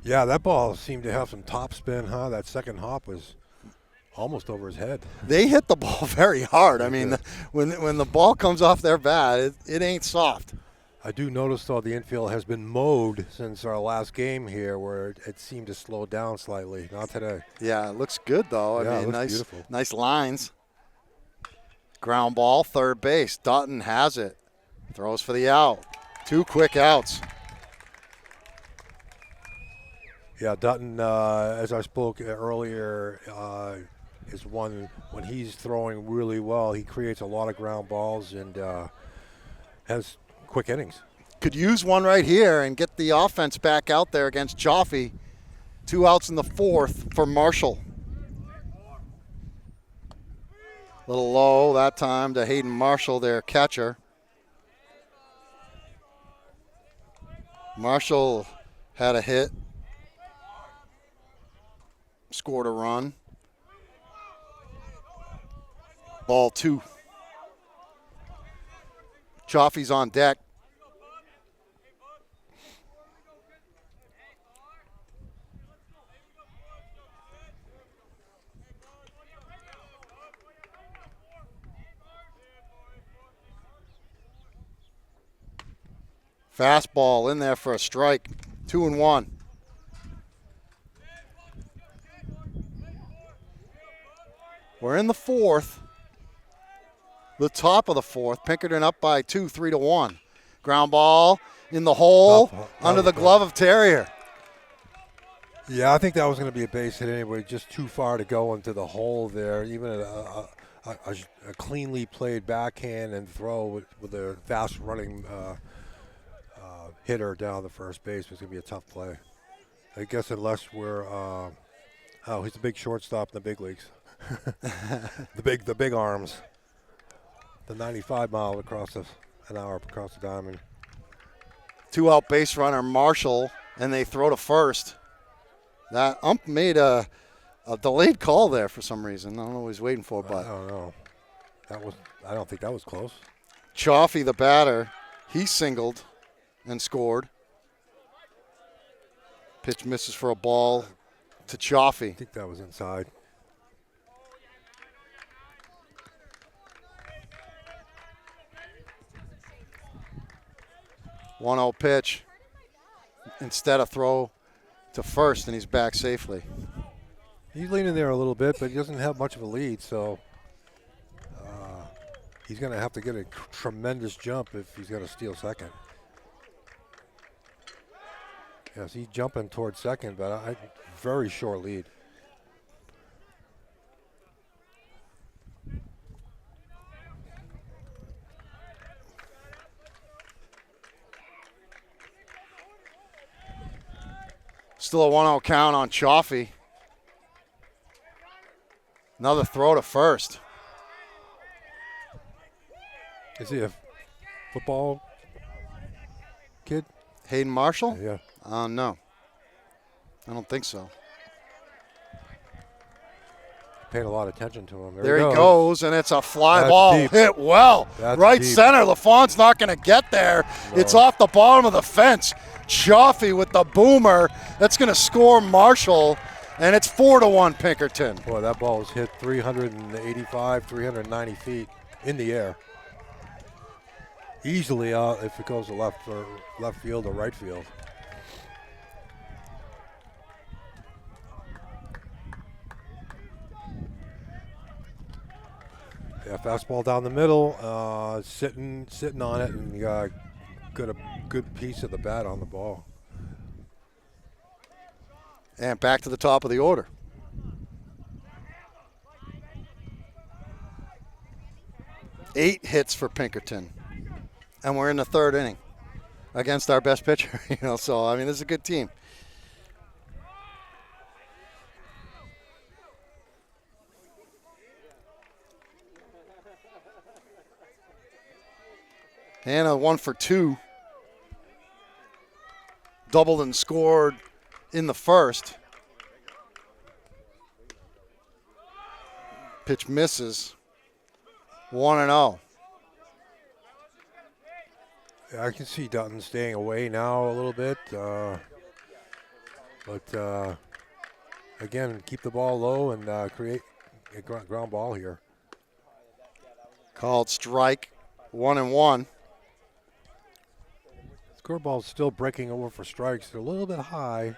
[SPEAKER 2] Yeah, that ball seemed to have some top spin, huh? That second hop was almost over his head.
[SPEAKER 1] They hit the ball very hard. I mean, when the ball comes off their bat, it ain't soft.
[SPEAKER 2] I do notice, though, the infield has been mowed since our last game here, where it seemed to slow down slightly. Not today.
[SPEAKER 1] Yeah, it looks good, though.
[SPEAKER 2] Yeah,
[SPEAKER 1] I mean,
[SPEAKER 2] it looks beautiful.
[SPEAKER 1] Nice lines. Ground ball, third base. Dutton has it. Throws for the out. 2 quick outs.
[SPEAKER 2] Yeah, Dutton, as I spoke earlier, is one, when he's throwing really well, he creates a lot of ground balls and has quick innings.
[SPEAKER 1] Could use one right here and get the offense back out there against Joffe. 2 outs in the 4th for Marshall. A little low that time to Hayden Marshall, their catcher. Marshall had a hit. Scored a run. Ball 2. Joffe's on deck. Fastball in there for a strike. 2-1. We're in the 4th. The top of the 4th. Pinkerton up by 2, 3-1. Ground ball in the hole under the glove of Terrier.
[SPEAKER 2] Yeah, I think that was going to be a base hit anyway. Just too far to go into the hole there. Even a cleanly played backhand and throw with a fast running hitter down the first base was going to be a tough play. I guess unless we're he's a big shortstop in the big leagues. the big arms. The 95 mile across an hour across the diamond.
[SPEAKER 1] 2 out base runner Marshall, and they throw to first. That ump made a delayed call there for some reason. I don't know what he's waiting for, but
[SPEAKER 2] I don't know. I don't think that was close.
[SPEAKER 1] Joffe, the batter, he singled and scored. Pitch misses for a ball to Joffe.
[SPEAKER 2] I think that was inside.
[SPEAKER 1] One-zero pitch. Instead of throw to first, and he's back safely.
[SPEAKER 2] He's leaning there a little bit, but he doesn't have much of a lead, so he's going to have to get a tremendous jump if he's going to steal second. Yes, he's jumping towards second, but very short lead.
[SPEAKER 1] Still a 1-0 count on Joffe. Another throw to first.
[SPEAKER 2] Is he a football kid?
[SPEAKER 1] Hayden Marshall?
[SPEAKER 2] Yeah.
[SPEAKER 1] No. I don't think so.
[SPEAKER 2] Paying a lot of attention to him.
[SPEAKER 1] There he goes, and it's a fly ball.
[SPEAKER 2] Deep.
[SPEAKER 1] Hit well.
[SPEAKER 2] That's
[SPEAKER 1] right
[SPEAKER 2] deep.
[SPEAKER 1] center. LaFont's not going to get there.
[SPEAKER 2] No.
[SPEAKER 1] It's off the bottom of the fence. Joffe with the boomer. That's going to score Marshall, and it's 4-1 Pinkerton.
[SPEAKER 2] Boy, that ball was hit 385, 390 feet in the air. Easily out if it goes to left field or right field. Yeah, fastball down the middle, sitting on it, and got a good piece of the bat on the ball.
[SPEAKER 1] And back to the top of the order. Eight hits for Pinkerton, and we're in the 3rd inning against our best pitcher. So I mean, this is a good team. Hannah 1 for 2. Doubled and scored in the 1st. Pitch misses. 1-0.
[SPEAKER 2] I can see Dutton staying away now a little bit. But again, keep the ball low and create a ground ball here.
[SPEAKER 1] Called strike. 1-1.
[SPEAKER 2] Scoreball's still breaking over for strikes. They're a little bit high.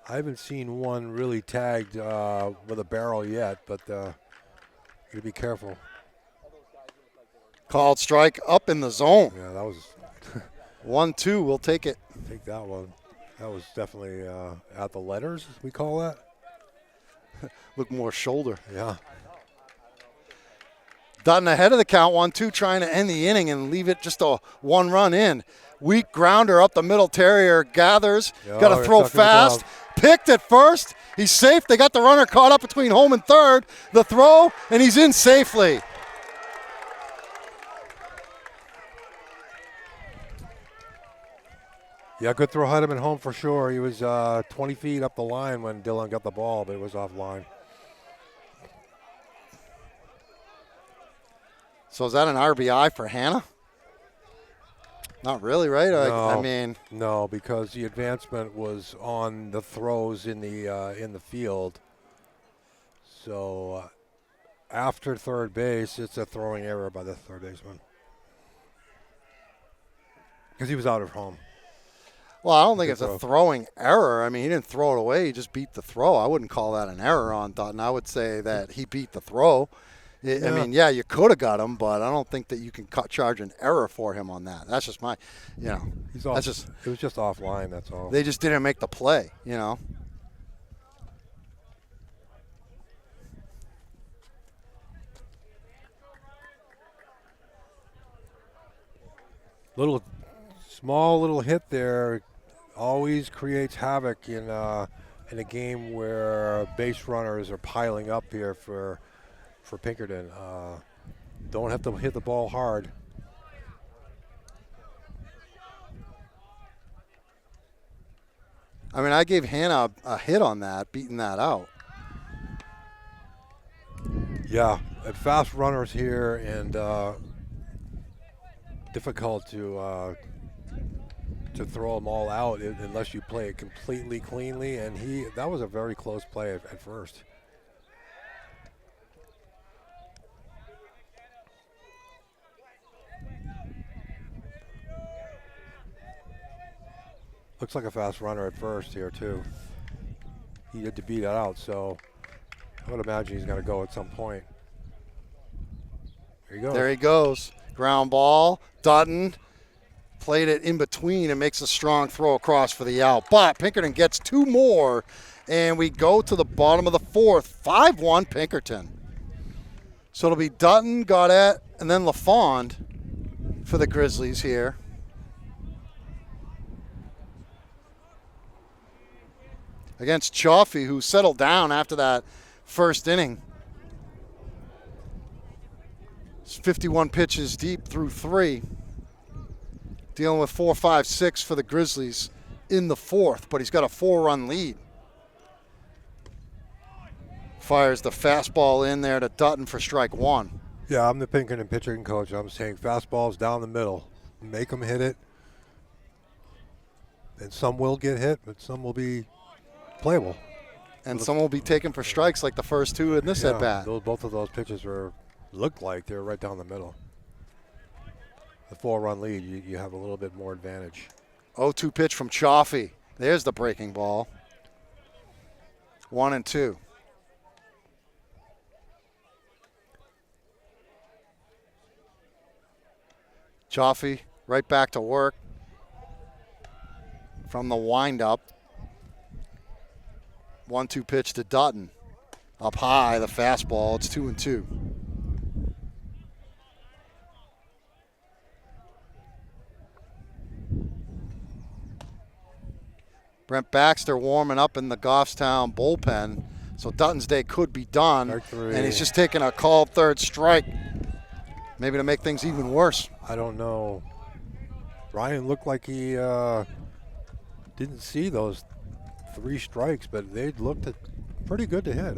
[SPEAKER 2] I haven't seen one really tagged with a barrel yet, but you gotta be careful.
[SPEAKER 1] Called strike up in the zone.
[SPEAKER 2] Yeah, that was
[SPEAKER 1] 1-2. We'll take it.
[SPEAKER 2] take that one. That was definitely at the letters, we call that.
[SPEAKER 1] Look more shoulder.
[SPEAKER 2] Yeah.
[SPEAKER 1] Dutton ahead of the count, 1-2, trying to end the inning and leave it just a 1-run in. Weak grounder up the middle. Terrier gathers. Got to throw fast. Picked at first. He's safe. They got the runner caught up between home and third. The throw, and he's in safely.
[SPEAKER 2] Yeah, good throw Heidemann home for sure. He was 20 feet up the line when Dillon got the ball, but it was offline.
[SPEAKER 1] So is that an RBI for Hannah? Not really, right?
[SPEAKER 2] No,
[SPEAKER 1] I mean,
[SPEAKER 2] no, because the advancement was on the throws in the field. So after third base, it's a throwing error by the third baseman because he was out of home.
[SPEAKER 1] well, I don't think it's a throwing error. I mean, he didn't throw it away. He just beat the throw. I wouldn't call that an error on Dutton. I would say that he beat the throw. I mean, yeah, you could have got him, but I don't think that you can charge an error for him on that. That's just my,
[SPEAKER 2] He's off,
[SPEAKER 1] that's just.
[SPEAKER 2] It was just offline. That's all.
[SPEAKER 1] They just didn't make the play,
[SPEAKER 2] Small little hit there always creates havoc in a game where base runners are piling up here for Pinkerton. Don't have to hit the ball hard.
[SPEAKER 1] I mean, I gave Hannah a hit on that, beating that out.
[SPEAKER 2] Yeah, and fast runners here and difficult to throw them all out unless you play it completely cleanly. And that was a very close play at first. Looks like a fast runner at first here too. He had to beat that out, so I would imagine he's going to go at some point. There he goes.
[SPEAKER 1] There he goes. Ground ball. Dutton played it in between and makes a strong throw across for the out. But Pinkerton gets two more, and we go to the bottom of the fourth. 5-1 Pinkerton. So it'll be Dutton, Gaudette, and then LaFond for the Grizzlies here. Against Chaffee, who settled down after that first inning. It's 51 pitches deep through three. Dealing with 4, 5, 6 for the Grizzlies in the fourth, but he's got a 4-run lead. Fires the fastball in there to Dutton for strike one.
[SPEAKER 2] Yeah, I'm the Pinkerton pitching coach. I'm saying fastballs down the middle. Make them hit it. And some will get hit, but some will be playable.
[SPEAKER 1] And some will be taken for strikes like the first two in this at-bat.
[SPEAKER 2] Both of those pitches looked like they're right down the middle. The 4-run lead, you have a little bit more advantage.
[SPEAKER 1] 0-2 pitch from Chaffee. There's the breaking ball. 1-2. Chaffee right back to work from the windup. 1-2 pitch to Dutton. Up high, the fastball. It's 2-2. Brent Baxter warming up in the Goffstown bullpen. So Dutton's day could be done. And he's just taking a called third strike. Maybe to make things even worse.
[SPEAKER 2] I don't know. Ryan looked like he didn't see those 3 strikes, but they looked pretty good to hit.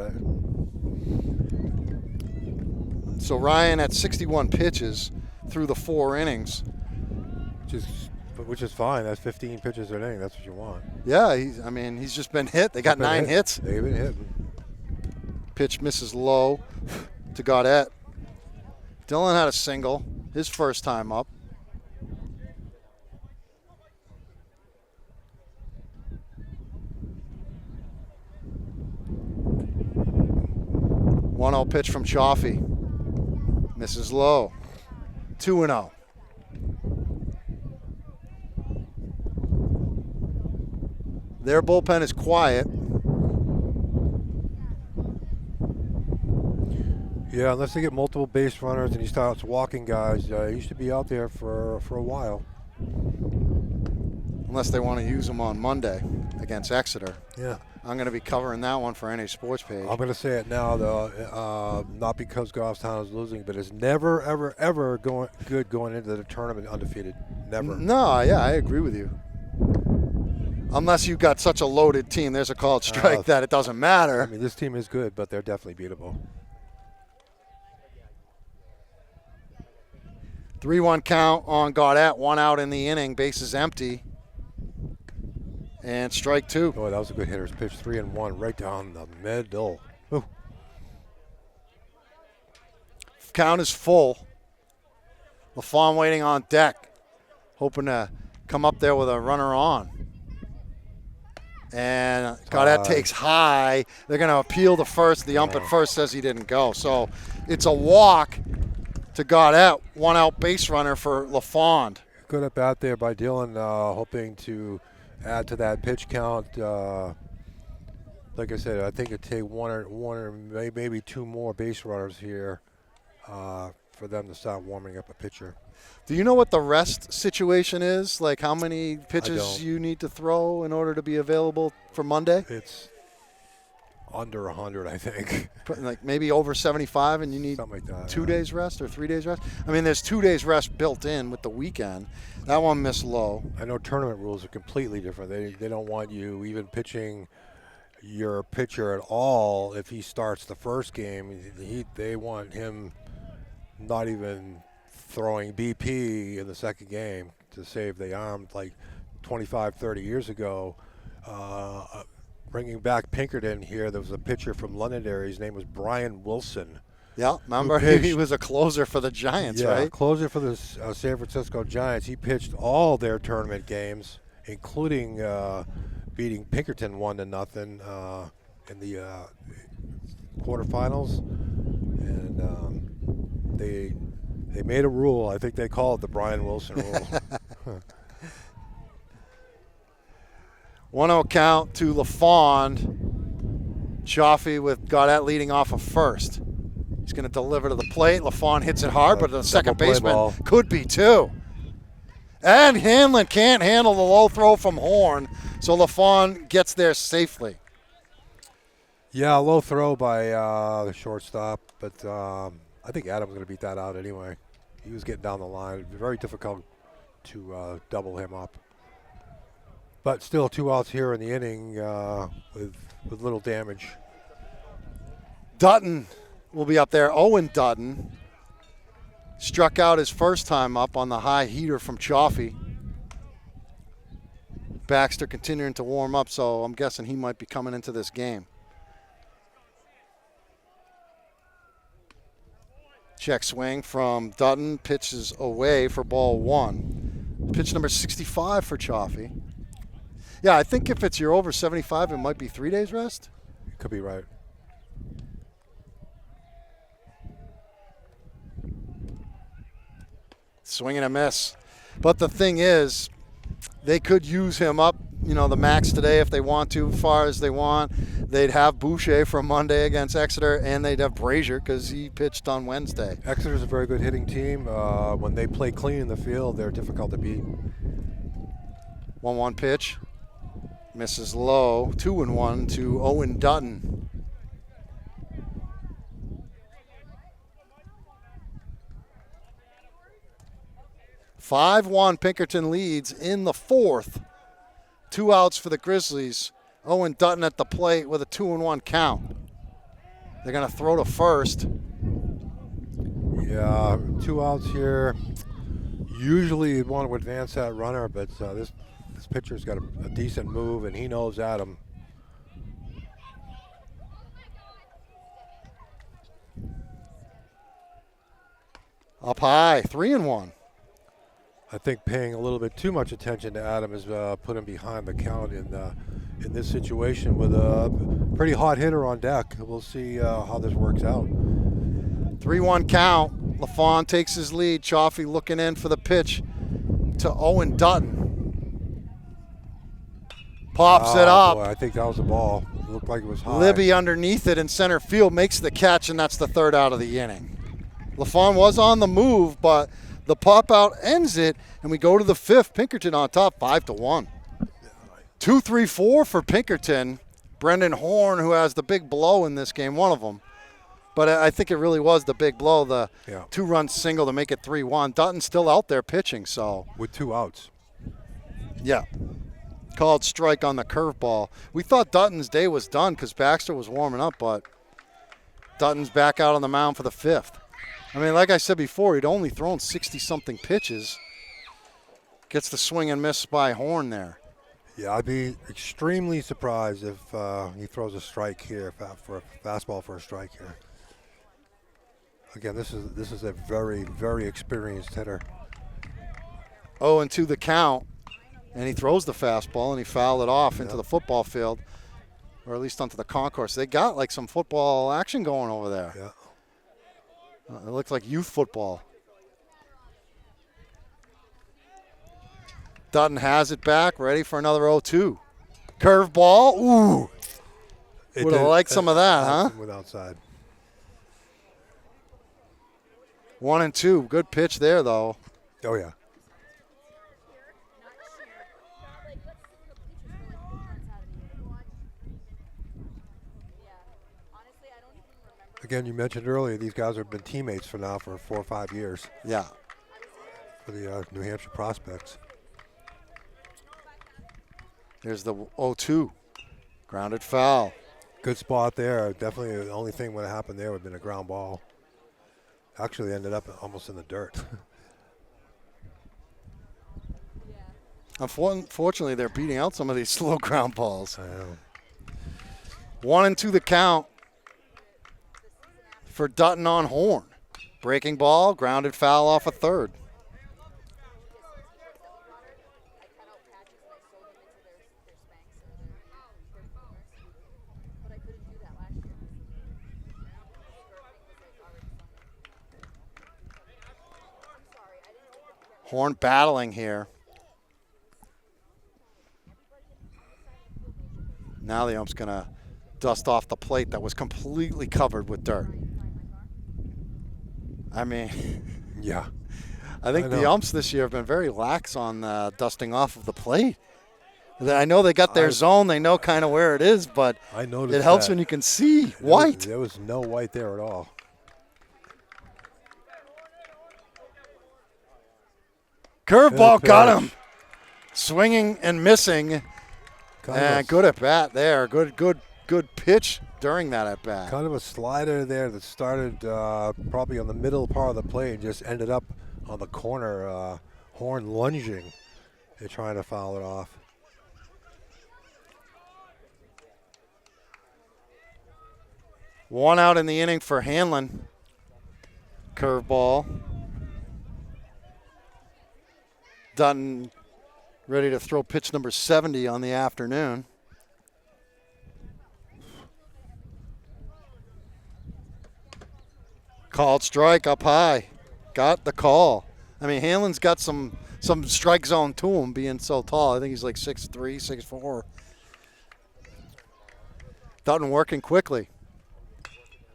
[SPEAKER 1] So Ryan at 61 pitches through the 4 innings.
[SPEAKER 2] Which is fine. That's 15 pitches an inning. That's what you want.
[SPEAKER 1] Yeah, he's just been hit. They got 9 hits.
[SPEAKER 2] They've been hit.
[SPEAKER 1] Pitch misses low to Gaudette. Dylan had a single, his first time up. 1-0 pitch from Chaffee. Misses low. 2-0. Their bullpen is quiet.
[SPEAKER 2] Yeah, unless they get multiple base runners and he starts walking guys, he should be out there for a while.
[SPEAKER 1] Unless they want to use him on Monday against Exeter.
[SPEAKER 2] Yeah.
[SPEAKER 1] I'm going to be covering that one for NA Sports Page.
[SPEAKER 2] I'm going to say it now, though, not because Goffstown is losing, but it's never, ever, ever good going into the tournament undefeated. Never.
[SPEAKER 1] No, yeah, I agree with you. Unless you've got such a loaded team, there's a called strike that it doesn't matter.
[SPEAKER 2] I mean, this team is good, but they're definitely beatable.
[SPEAKER 1] 3-1 count on Gaudette, 1 out in the inning, bases empty. And strike 2.
[SPEAKER 2] Oh, that was a good hitter's pitch. 3-1 right down the middle. Ooh.
[SPEAKER 1] Count is full. LaFawn waiting on deck, hoping to come up there with a runner on. And Gaudette takes high. They're going to appeal to first. The ump at first says he didn't go. So it's a walk to Gaudette, 1 out base runner for LaFawn.
[SPEAKER 2] Good at bat there by Dylan, hoping to add to that pitch count. Like I said, I think it'd take one or maybe 2 more base runners here for them to start warming up a pitcher.
[SPEAKER 1] Do you know what the rest situation is? Like how many pitches you need to throw in order to be available for Monday?
[SPEAKER 2] It's under 100, I think.
[SPEAKER 1] Like maybe over 75, and you need
[SPEAKER 2] something like that,
[SPEAKER 1] 2 days rest or 3 days rest? I mean, there's 2 days rest built in with the weekend. That one missed low.
[SPEAKER 2] I know tournament rules are completely different. They don't want you even pitching your pitcher at all if he starts the first game. They want him not even throwing BP in the second game to save the arm like 25, 30 years ago. Bringing back Pinkerton here, there was a pitcher from Londonderry. His name was Brian Wilson.
[SPEAKER 1] Yeah, remember he was a closer for the Giants, right?
[SPEAKER 2] Yeah, closer for the San Francisco Giants. He pitched all their tournament games, including beating Pinkerton 1-0 in the quarterfinals. And they made a rule. I think they call it the Brian Wilson rule.
[SPEAKER 1] 1-0 count to LaFawn. Chaffee with Gaudette leading off of first. He's going to deliver to the plate. LaFawn hits it hard, but the second baseman could be too. And Hanlon can't handle the low throw from Horn, so LaFawn gets there safely.
[SPEAKER 2] Yeah, low throw by the shortstop, but I think Adam's going to beat that out anyway. He was getting down the line. It was very difficult to double him up. But still 2 outs here in the inning with little damage.
[SPEAKER 1] Dutton will be up there. Owen Dutton struck out his first time up on the high heater from Chaffee. Baxter continuing to warm up, so I'm guessing he might be coming into this game. Check swing from Dutton. Pitches away for ball 1. Pitch number 65 for Chaffee. Yeah, I think if it's you're over 75, it might be 3 days rest.
[SPEAKER 2] Could be right.
[SPEAKER 1] Swing and a miss. But the thing is, they could use him up, the max today if they want to, as far as they want. They'd have Boucher for Monday against Exeter, and they'd have Brazier because he pitched on Wednesday.
[SPEAKER 2] Exeter's a very good hitting team. When they play clean in the field, they're difficult to beat.
[SPEAKER 1] 1-1 pitch. Misses low. 2-1 to Owen Dutton. (5-1) Pinkerton leads in the 4th. 2 outs for the Grizzlies. Owen Dutton at the plate with a 2-1 count. They're going to throw to first.
[SPEAKER 2] Yeah, 2 outs here. Usually you'd want to advance that runner, but this pitcher's got a decent move, and he knows Adam.
[SPEAKER 1] Up high, 3-1.
[SPEAKER 2] I think paying a little bit too much attention to Adam has put him behind the count in this situation with a pretty hot hitter on deck. We'll see how this works out.
[SPEAKER 1] 3-1 count. LaFawn takes his lead. Chaffee looking in for the pitch to Owen Dutton. Pops it up.
[SPEAKER 2] Boy, I think that was a ball. It looked like it was high.
[SPEAKER 1] Libby underneath it in center field makes the catch, and that's the third out of the inning. LaFawn was on the move, but the pop out ends it, and we go to the fifth. Pinkerton on top, 5-1. 2-3-4 for Pinkerton. Brendan Horn, who has the big blow in this game, one of them. But I think it really was the big blow, the 2-run single to make it 3-1. Dutton's still out there pitching, so.
[SPEAKER 2] With 2 outs.
[SPEAKER 1] Yeah. Called strike on the curveball. We thought Dutton's day was done because Baxter was warming up, but Dutton's back out on the mound for the fifth. I mean, like I said before, he'd only thrown 60-something pitches. Gets the swing and miss by Horn there.
[SPEAKER 2] Yeah, I'd be extremely surprised if he throws a strike here for a fastball for a strike here. Again, this is a very, very experienced hitter.
[SPEAKER 1] 0-2 the count, and he throws the fastball, and he fouled it off into the football field, or at least onto the concourse. They got like some football action going over there.
[SPEAKER 2] Yeah.
[SPEAKER 1] It looks like youth football. Dutton has it back, ready for another 0-2. Curveball, ooh. Would have liked some of that, huh?
[SPEAKER 2] With outside.
[SPEAKER 1] 1-2, good pitch there, though.
[SPEAKER 2] Oh, yeah. Again, you mentioned earlier these guys have been teammates for 4 or 5 years.
[SPEAKER 1] Yeah.
[SPEAKER 2] For the New Hampshire prospects.
[SPEAKER 1] There's the 0-2. Grounded foul.
[SPEAKER 2] Good spot there. Definitely the only thing would have happened there would have been a ground ball. Actually ended up almost in the dirt.
[SPEAKER 1] Unfortunately, they're beating out some of these slow ground balls.
[SPEAKER 2] I know.
[SPEAKER 1] 1-2 the count for Dutton on Horn. Breaking ball, grounded foul off a third. Horn battling here. Now the ump's going to dust off the plate that was completely covered with dirt. I mean,
[SPEAKER 2] yeah.
[SPEAKER 1] I think the umps this year have been very lax on dusting off of the plate. I know they got their zone. They know kind of where it is, but
[SPEAKER 2] I noticed
[SPEAKER 1] it helps
[SPEAKER 2] that.
[SPEAKER 1] when you can see white.
[SPEAKER 2] There was no white there at all.
[SPEAKER 1] Curveball got him. Swinging and missing. And good at bat there. Good pitch during that at bat.
[SPEAKER 2] Kind of a slider there that started probably on the middle part of the plate and just ended up on the corner. Horn lunging and trying to foul it off.
[SPEAKER 1] One out in the inning for Hanlon. Curveball. Dutton ready to throw pitch number 70 on the afternoon. Called strike up high. Got the call. I mean, Hanlon's got some strike zone to him being so tall. I think he's like 6'3", 6'4". Dutton working quickly.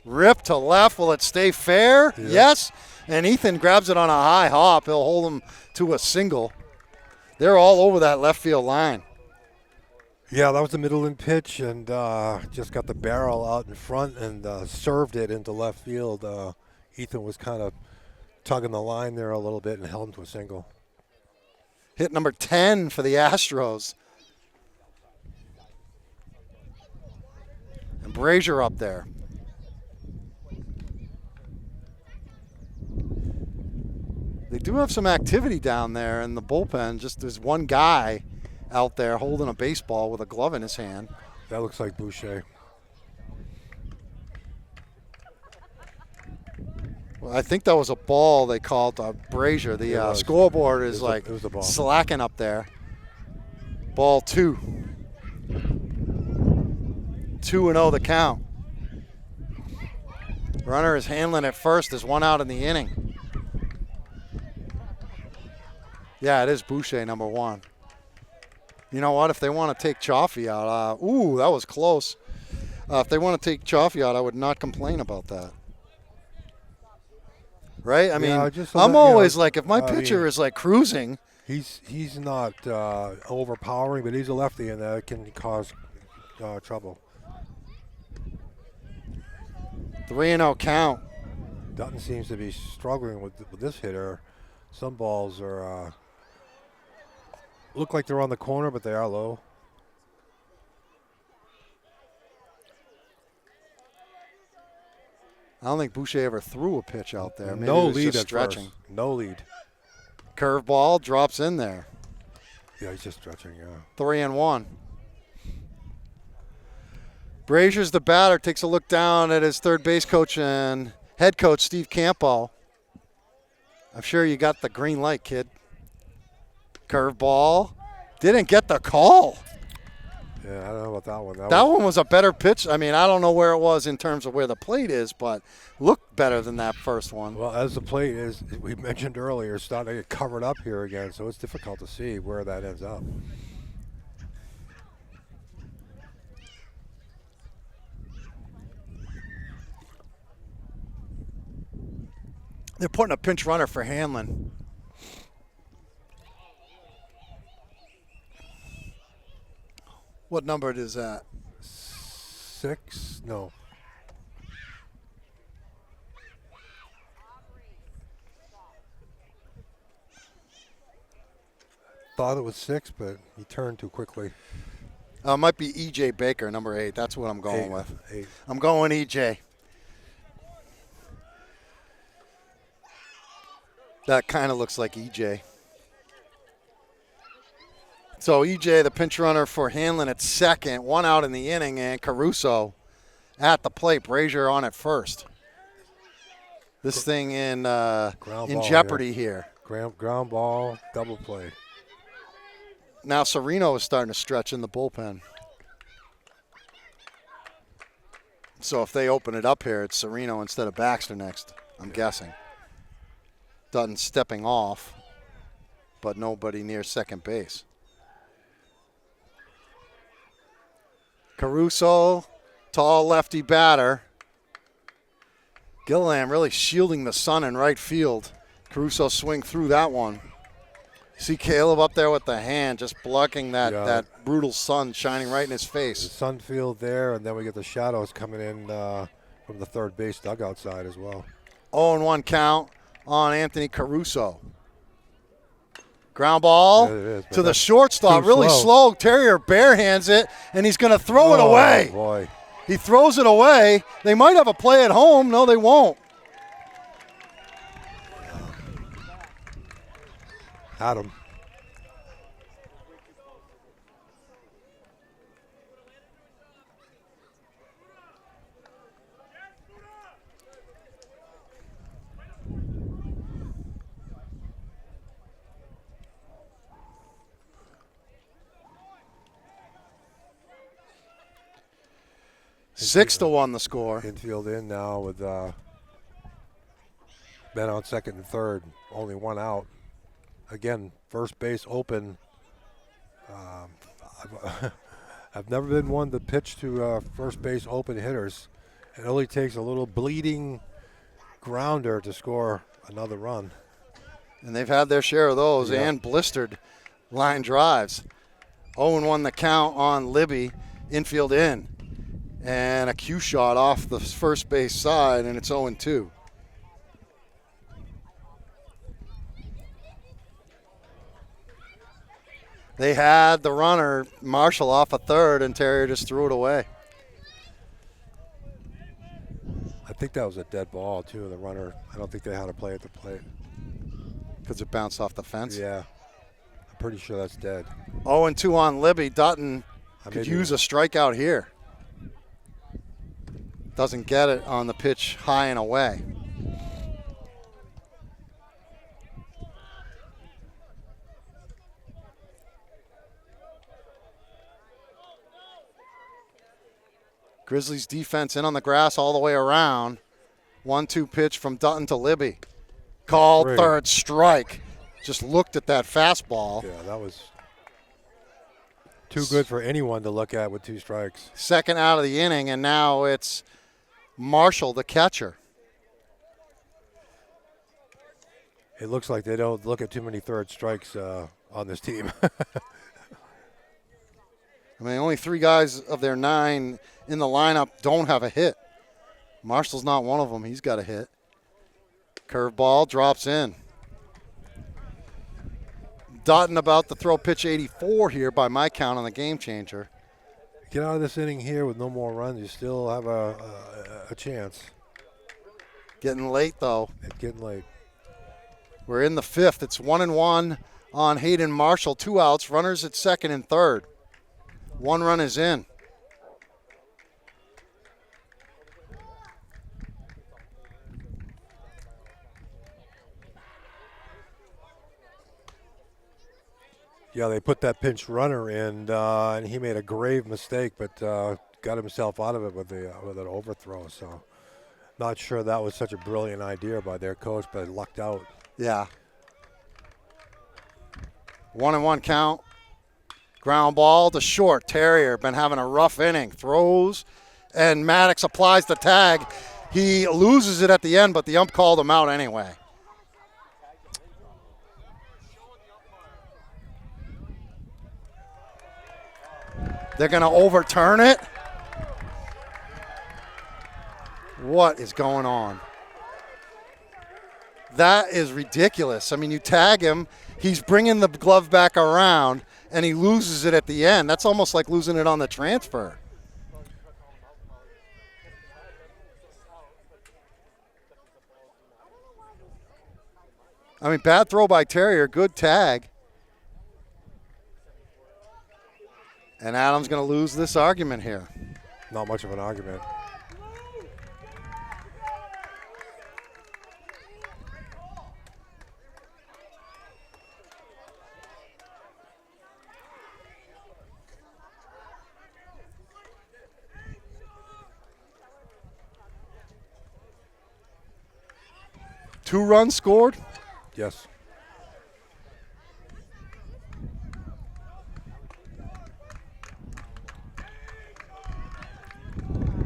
[SPEAKER 1] Rip to left. Will it stay fair?
[SPEAKER 2] Yeah.
[SPEAKER 1] Yes. And Ethan grabs it on a high hop. He'll hold him to a single. They're all over that left field line.
[SPEAKER 2] Yeah, that was the middle in pitch, and just got the barrel out in front and served it into left field. Ethan was kind of tugging the line there a little bit and held him to a single.
[SPEAKER 1] Hit number 10 for the Astros. And Brazier up there. They do have some activity down there in the bullpen. Just there's one guy out there holding a baseball with a glove in his hand.
[SPEAKER 2] That looks like Boucher.
[SPEAKER 1] Well, I think that was a ball they called Brazier. The scoreboard is like slacking up there. Ball 2. 2-0 the count. Runner is handling at first. There's one out in the inning. Yeah, it is Boucher, number 1. You know what? If they want to take Chaffee out, ooh, that was close. If they want to take Chaffee out, I would not complain about that. Right? I mean, I'm always like, if my pitcher is like cruising.
[SPEAKER 2] He's not overpowering, but he's a lefty, and that can cause trouble.
[SPEAKER 1] 3-0 count.
[SPEAKER 2] Dutton seems to be struggling with this hitter. Some balls are look like they're on the corner, but they are low.
[SPEAKER 1] I don't think Boucher ever threw a pitch out there. Maybe
[SPEAKER 2] no
[SPEAKER 1] it was
[SPEAKER 2] lead
[SPEAKER 1] just
[SPEAKER 2] at
[SPEAKER 1] stretching.
[SPEAKER 2] First. No lead.
[SPEAKER 1] Curveball drops in there.
[SPEAKER 2] Yeah, he's just stretching, yeah.
[SPEAKER 1] 3-1. Brazier's the batter, takes a look down at his third base coach and head coach, Steve Campo. I'm sure you got the green light, kid. Curveball. Didn't get the call.
[SPEAKER 2] Yeah, I don't know about that one.
[SPEAKER 1] That one was a better pitch. I mean, I don't know where it was in terms of where the plate is, but looked better than that first one.
[SPEAKER 2] Well, as the plate is, we mentioned earlier, it's starting to get covered up here again, so it's difficult to see where that ends up.
[SPEAKER 1] They're putting a pinch runner for Hanlon. What number is that?
[SPEAKER 2] 6? No. Thought it was 6, but he turned too quickly.
[SPEAKER 1] It might be E.J. Baker, number 8. That's what I'm going with.
[SPEAKER 2] 8.
[SPEAKER 1] I'm going E.J. That kind of looks like E.J. So E.J., the pinch runner for Hanlon at second, one out in the inning, and Caruso at the plate. Brazier on at first. This thing in jeopardy here.
[SPEAKER 2] Ground ball, double play.
[SPEAKER 1] Now Sereno is starting to stretch in the bullpen. So if they open it up here, it's Sereno instead of Baxter next, I'm guessing. Dutton stepping off, but nobody near second base. Caruso, tall lefty batter. Gilliland really shielding the sun in right field. Caruso swing through that one. See Caleb up there with the hand, just blocking that brutal sun shining right in his face.
[SPEAKER 2] The sun field there, and then we get the shadows coming in from the third base dugout side as well.
[SPEAKER 1] 0-1 count on Anthony Caruso. Ground ball to the shortstop, really slow. Terrier barehands it, and he's going to throw it away.
[SPEAKER 2] Boy.
[SPEAKER 1] He throws it away. They might have a play at home. No, they won't.
[SPEAKER 2] Had him.
[SPEAKER 1] Six to 1 the score.
[SPEAKER 2] Infield in now with men on second and third. Only one out. Again, first base open. I've never been one to pitch to first base open hitters. It only takes a little bleeding grounder to score another run.
[SPEAKER 1] And they've had their share of those and blistered line drives. 0-1 the count on Libby. Infield in. And a cue shot off the first base side, and it's 0-2. They had the runner, Marshall, off a third, and Terrier just threw it away.
[SPEAKER 2] I think that was a dead ball, too, the runner. I don't think they had a play at the plate.
[SPEAKER 1] because it bounced off the fence.
[SPEAKER 2] Yeah. I'm pretty sure that's dead.
[SPEAKER 1] 0-2 on Libby. Dutton could use a strikeout here. Doesn't get it on the pitch high and away. Grizzlies defense in on the grass all the way around. 1-2 pitch from Dutton to Libby. Called third strike. Just looked at that fastball.
[SPEAKER 2] Yeah, that was too good for anyone to look at with 2 strikes.
[SPEAKER 1] Second out of the inning, and now it's Marshall, the catcher.
[SPEAKER 2] It looks like they don't look at too many third strikes on this team.
[SPEAKER 1] I mean, only 3 guys of their 9 in the lineup don't have a hit. Marshall's not one of them. He's got a hit. Curveball drops in. Dutton about to throw pitch 84 here by my count on the game changer.
[SPEAKER 2] Get out of this inning here with no more runs. You still have a chance.
[SPEAKER 1] Getting late, though.
[SPEAKER 2] It's getting late.
[SPEAKER 1] We're in the 5th. It's 1-1 on Hayden Marshall. 2 outs. Runners at second and third. 1 run is in.
[SPEAKER 2] Yeah, they put that pinch runner in, and he made a grave mistake, but got himself out of it with an overthrow. So, not sure that was such a brilliant idea by their coach, but lucked out.
[SPEAKER 1] Yeah. 1-1 count. Ground ball to short. Terrier been having a rough inning. Throws, and Maddox applies the tag. He loses it at the end, but the ump called him out anyway. They're going to overturn it. What is going on? That is ridiculous. I mean, you tag him, he's bringing the glove back around, and he loses it at the end. That's almost like losing it on the transfer. I mean, bad throw by Terrier, good tag. And Adam's going to lose this argument here.
[SPEAKER 2] Not much of an argument.
[SPEAKER 1] Two runs scored?
[SPEAKER 2] Yes.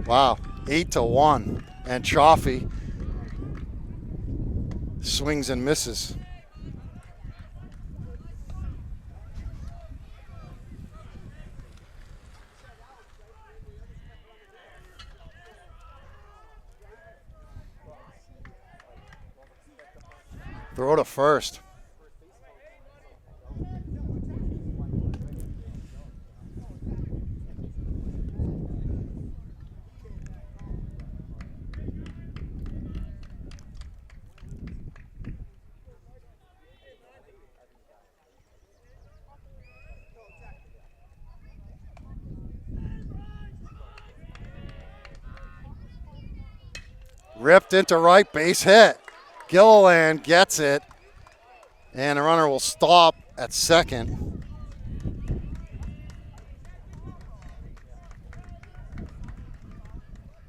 [SPEAKER 1] Wow, 8-1. And Chaffee swings and misses. Throw to first. Ripped into right, base hit. Gilliland gets it, and the runner will stop at second.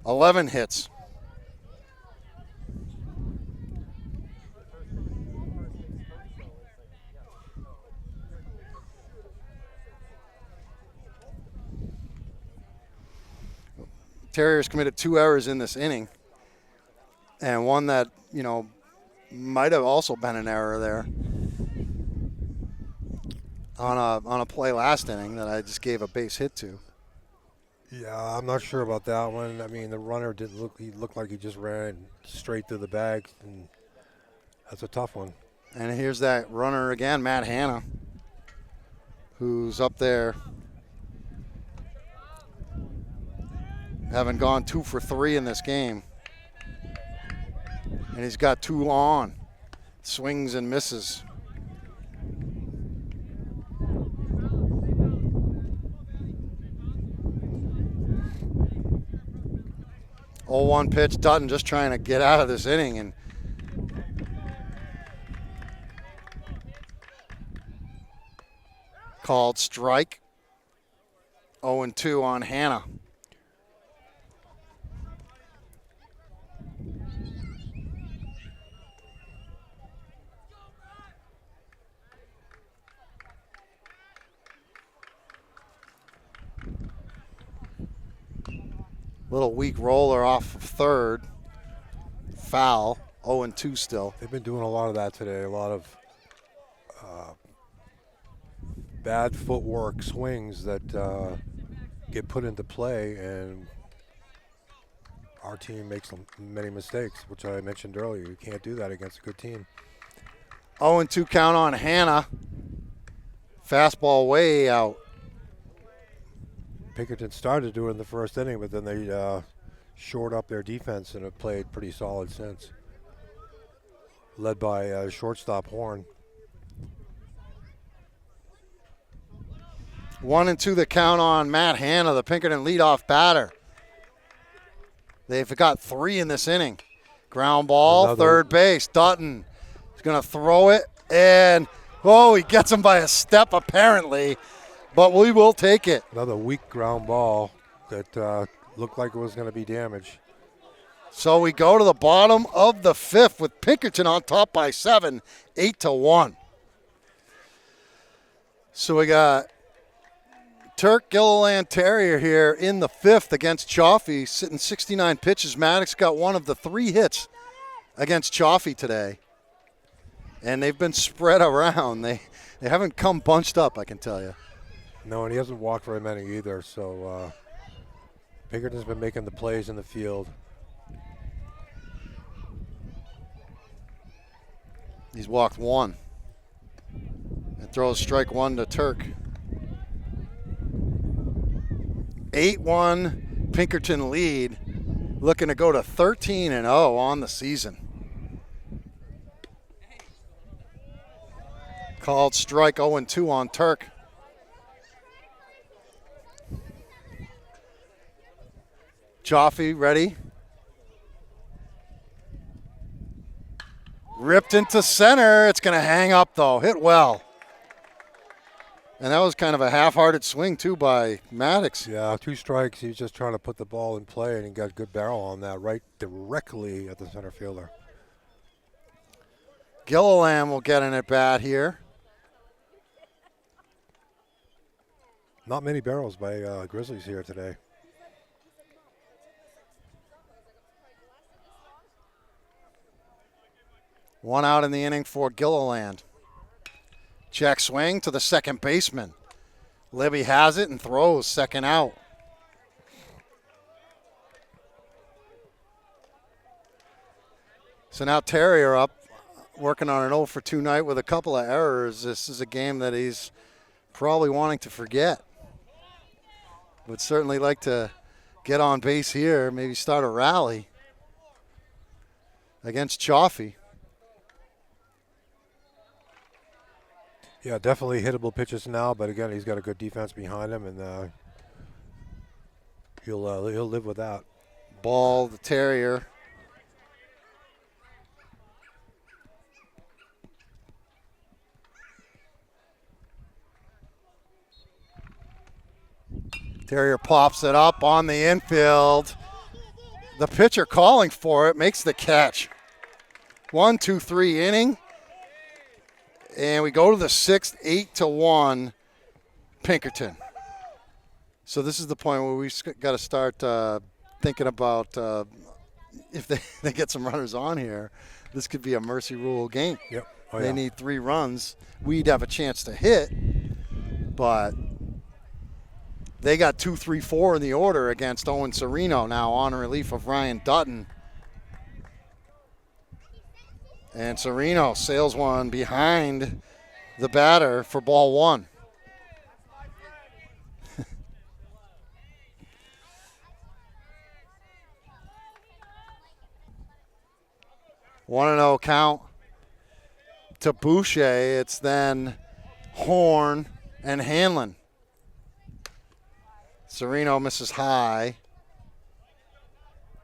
[SPEAKER 1] Eleven hits. Terriers committed 2 errors in this inning, and one that, might have also been an error there on a play last inning that I just gave a base hit to.
[SPEAKER 2] Yeah, I'm not sure about that one. I mean, the runner didn't look. He looked like he just ran straight through the bag, and that's a tough one.
[SPEAKER 1] And here's that runner again, Matt Hanna, who's up there, having gone 2 for 3 in this game. And he's got 2 on. Swings and misses. 0-1 pitch. Dutton just trying to get out of this inning, and called strike. 0-2 on Hannah. Little weak roller off of third. Foul. 0-2 still.
[SPEAKER 2] They've been doing a lot of that today. A lot of bad footwork swings that get put into play, and our team makes many mistakes, which I mentioned earlier. You can't do that against a good team.
[SPEAKER 1] 0-2 count on Hannah. Fastball way out.
[SPEAKER 2] Pinkerton started doing it in the first inning, but then they shored up their defense and have played pretty solid since. Led by shortstop Horn.
[SPEAKER 1] 1-2 the count on Matt Hannah, the Pinkerton leadoff batter. They've got 3 in this inning. Ground ball, third base. Dutton is going to throw it, and he gets him by a step apparently, but we will take it.
[SPEAKER 2] Another weak ground ball that looked like it was going to be damaged.
[SPEAKER 1] So we go to the bottom of the 5th with Pinkerton on top by 7, 8-1. So we got Turk Gilliland Terrier here in the 5th against Chaffee, sitting 69 pitches. Maddox got one of the 3 hits against Chaffee today. And they've been spread around. They haven't come bunched up, I can tell you.
[SPEAKER 2] No, and he hasn't walked very many either. So Pinkerton's been making the plays in the field.
[SPEAKER 1] He's walked 1. And throws strike 1 to Turk. 8-1 Pinkerton lead, looking to go to 13-0 on the season. Called strike. 0-2 on Turk. Chaffee ready. Ripped into center. It's going to hang up though. Hit well. And that was kind of a half-hearted swing, too, by Maddox.
[SPEAKER 2] Yeah, 2 strikes. He was just trying to put the ball in play, and he got a good barrel on that, right directly at the center fielder.
[SPEAKER 1] Gilliland will get an at-bat here.
[SPEAKER 2] Not many barrels by Grizzlies here today.
[SPEAKER 1] One out in the inning for Gilliland. Check swing to the second baseman. Libby has it and throws, second out. So now Terrier up, working on an 0 for 2 night with a couple of errors. This is a game that he's probably wanting to forget. Would certainly like to get on base here, maybe start a rally against Chaffee.
[SPEAKER 2] Yeah, definitely hittable pitches now, but again, he's got a good defense behind him, and he'll live with that.
[SPEAKER 1] Ball, the Terrier. Terrier pops it up on the infield. The pitcher calling for it makes the catch. 1, 2, 3 inning. And we go to the 6th, 8-1 Pinkerton. So this is the point where we've got to start thinking about if they get some runners on here, this could be a mercy rule game.
[SPEAKER 2] Yep.
[SPEAKER 1] They need 3 runs. We'd have a chance to hit, but they got 2, 3, 4 in the order against Owen Sereno now on relief of Ryan Dutton. And Sereno sails one behind the batter for ball 1. One and 0 count. to Boucher, it's then Horn and Hanlon. Sereno misses high.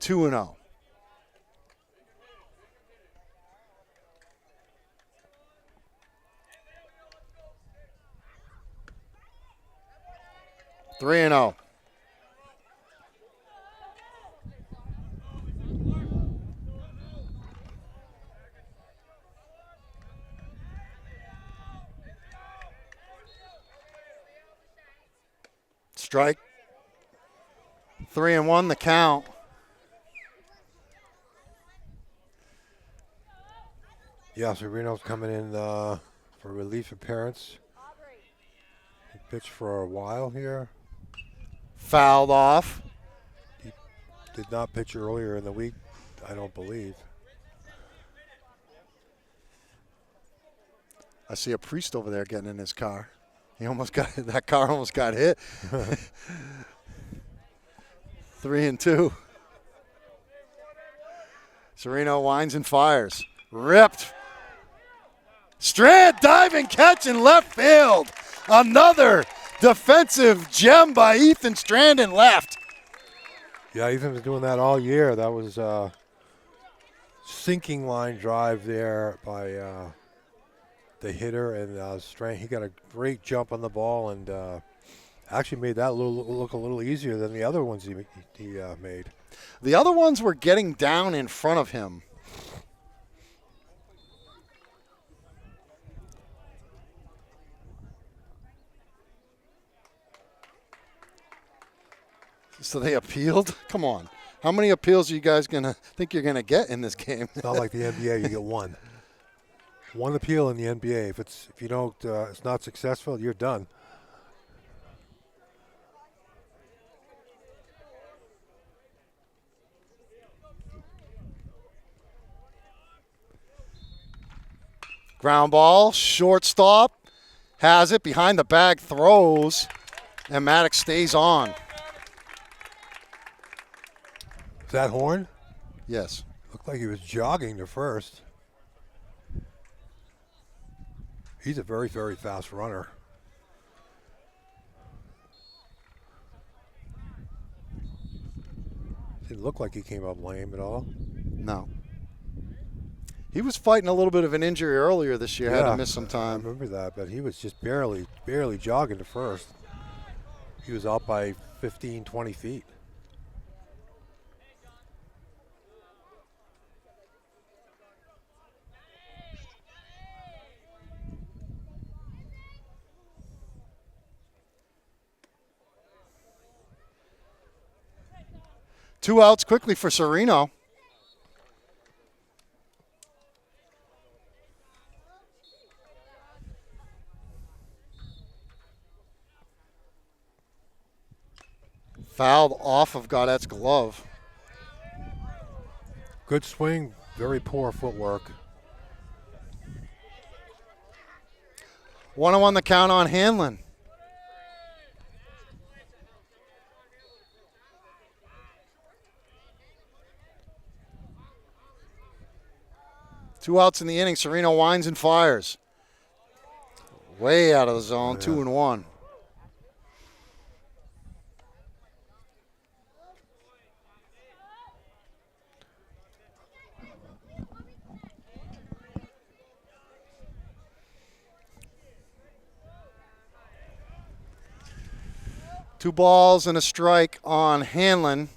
[SPEAKER 1] 2-0. Three and 0. Strike. 3-1 the count.
[SPEAKER 2] Yeah, Sereno's coming in for relief appearance. He pitched for a while here.
[SPEAKER 1] Fouled off.
[SPEAKER 2] He did not pitch earlier in the week, I don't believe.
[SPEAKER 1] I see a priest over there getting in his car. He almost got that car almost got hit. 3-2. Sereno winds and fires. Ripped. Strand diving catch in left field. Another defensive gem by Ethan Strand in left.
[SPEAKER 2] Yeah, Ethan was doing that all year. That was a sinking line drive there by the hitter, and Strand. He got a great jump on the ball and actually made that look a little easier than the other ones he made.
[SPEAKER 1] The other ones were getting down in front of him. So they appealed? Come on. How many appeals are you guys think you're gonna get in this game?
[SPEAKER 2] It's not like the NBA, you get one. One appeal in the NBA. If you don't, it's not successful, you're done.
[SPEAKER 1] Ground ball, shortstop, has it behind the bag, throws, and Maddox stays on.
[SPEAKER 2] Is that Horn?
[SPEAKER 1] Yes.
[SPEAKER 2] Looked like he was jogging to first. He's a very, very fast runner. Didn't look like he came up lame at all.
[SPEAKER 1] No. He was fighting a little bit of an injury earlier this year, had to miss some
[SPEAKER 2] I
[SPEAKER 1] time.
[SPEAKER 2] remember that, but he was just barely jogging to first. He was out by 15, 20 feet.
[SPEAKER 1] Two outs quickly for Sereno. Fouled off of Gaudette's glove.
[SPEAKER 2] Good swing, very poor footwork.
[SPEAKER 1] 1-1 the count on Hanlon. Two outs in the inning. Sereno winds and fires. Way out of the zone, 2-1. Two balls and a strike on Hanlon.